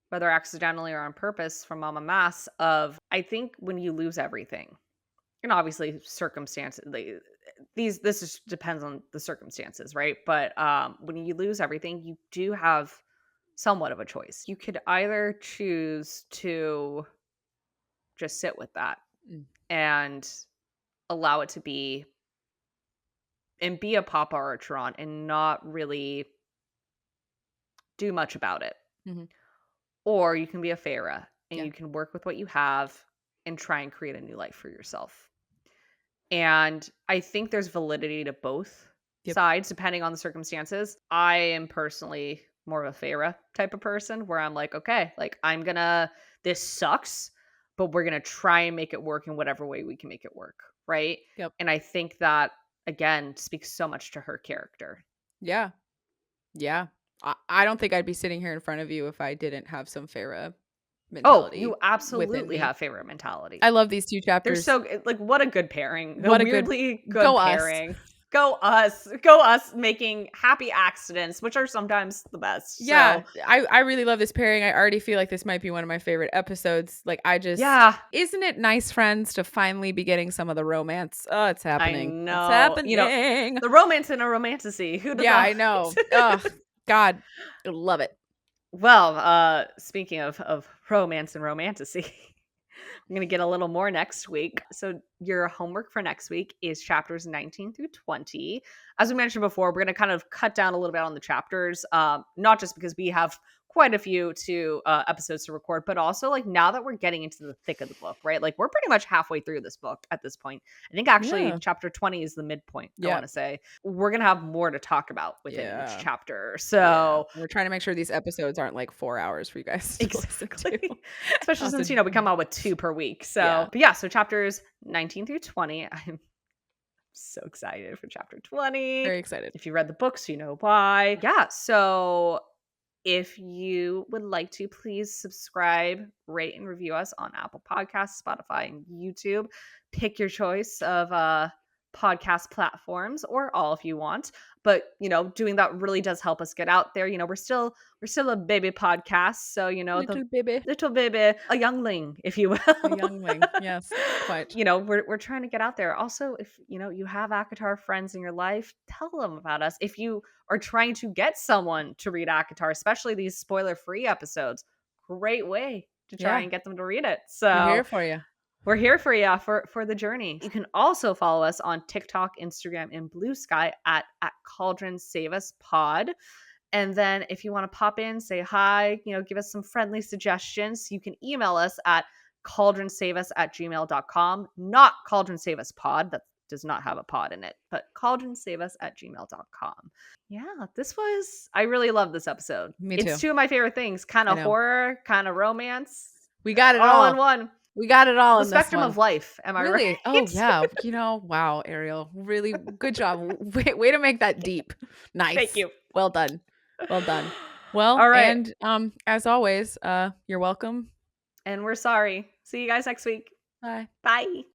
whether accidentally or on purpose, from Mama Mass. Of I think when you lose everything, and obviously circumstances, this just depends on the circumstances, right? But when you lose everything, you do have somewhat of a choice. You could either choose to just sit with that Mm. and allow it to be and be a Papa or a Tron and not really do much about it. Mhm. Or you can be a Feyre and Yeah. you can work with what you have and try and create a new life for yourself. And I think there's validity to both Yep. sides depending on the circumstances. I am personally more of a Feyre type of person where I'm like, okay, like this sucks, but we're gonna try and make it work in whatever way we can make it work. Right. Yep. And I think that again speaks so much to her character. Yeah. Yeah. I don't think I'd be sitting here in front of you if I didn't have some Feyre Oh, mentality you within absolutely me. have Feyre mentality. I love these 2 They're chapters. so like what a good pairing. A What a good weirdly good go us. pairing. Go us. Go us making happy accidents, which are sometimes the best. Yeah, So, I really love this pairing. I already feel like this might be one of my favorite episodes. Like, I just yeah, isn't it nice, friends, to finally be getting some of the romance? Oh, it's I happening. It's know. happening. The romance in a romantasy. Who'd have Yeah, thought? I know. Oh, God. I love it. Well, speaking of romance and romantasy, I'm gonna get a little more next week. So your homework for next week is chapters 19 through 20. As we mentioned before, we're gonna kind of cut down a little bit on the chapters, not just because we have quite a few episodes to record, but also like now that we're getting into the thick of the book, right? Like we're pretty much halfway through this book at this point. I think actually Yeah. chapter 20 is the midpoint. I Yeah. want to say we're gonna have more to talk about within each Yeah. chapter. Yeah. So We're trying to make sure these episodes aren't like 4 hours for you guys to listen to. exactly. Especially Also, since, we come out with 2 per week. So, yeah. but yeah, so chapters 19 through 20. I'm so excited for chapter 20. Very excited. If you read the books, you know why. Yeah. So if you would like to, please subscribe, rate, and review us on Apple Podcasts, Spotify, and YouTube. Pick your choice of podcast platforms, or all if you want. But, doing that really does help us get out there. We're still a baby podcast. So, the Little baby. little baby, a youngling, if you A will. youngling. Yes, quite. We're trying to get out there. Also, if you have ACOTAR friends in your life, tell them about us. If you are trying to get someone to read ACOTAR, especially these spoiler-free episodes, great way to try and get them to read it. We're So here for you. we're here for you for the journey. You can also follow us on TikTok, Instagram, and Blue Sky at Cauldron Save Us Pod. And then if you want to pop in, say hi, give us some friendly suggestions, you can email us at cauldronsaveus@gmail.com. Not Cauldron Save Us Pod. That does not have a pod in it, but cauldronsaveus@gmail.com. Yeah, I really love this episode. Me too. It's two of my favorite things, kind of horror, kind of romance. We got it all in one. We got it all The in this spectrum one. of life. Am I Really? right? Oh, yeah. Wow, Ariel. Really good job. Way to make that deep. Nice. Thank you. Well done. Well done. Well, all right. And as always, you're welcome. And we're sorry. See you guys next week. Bye. Bye.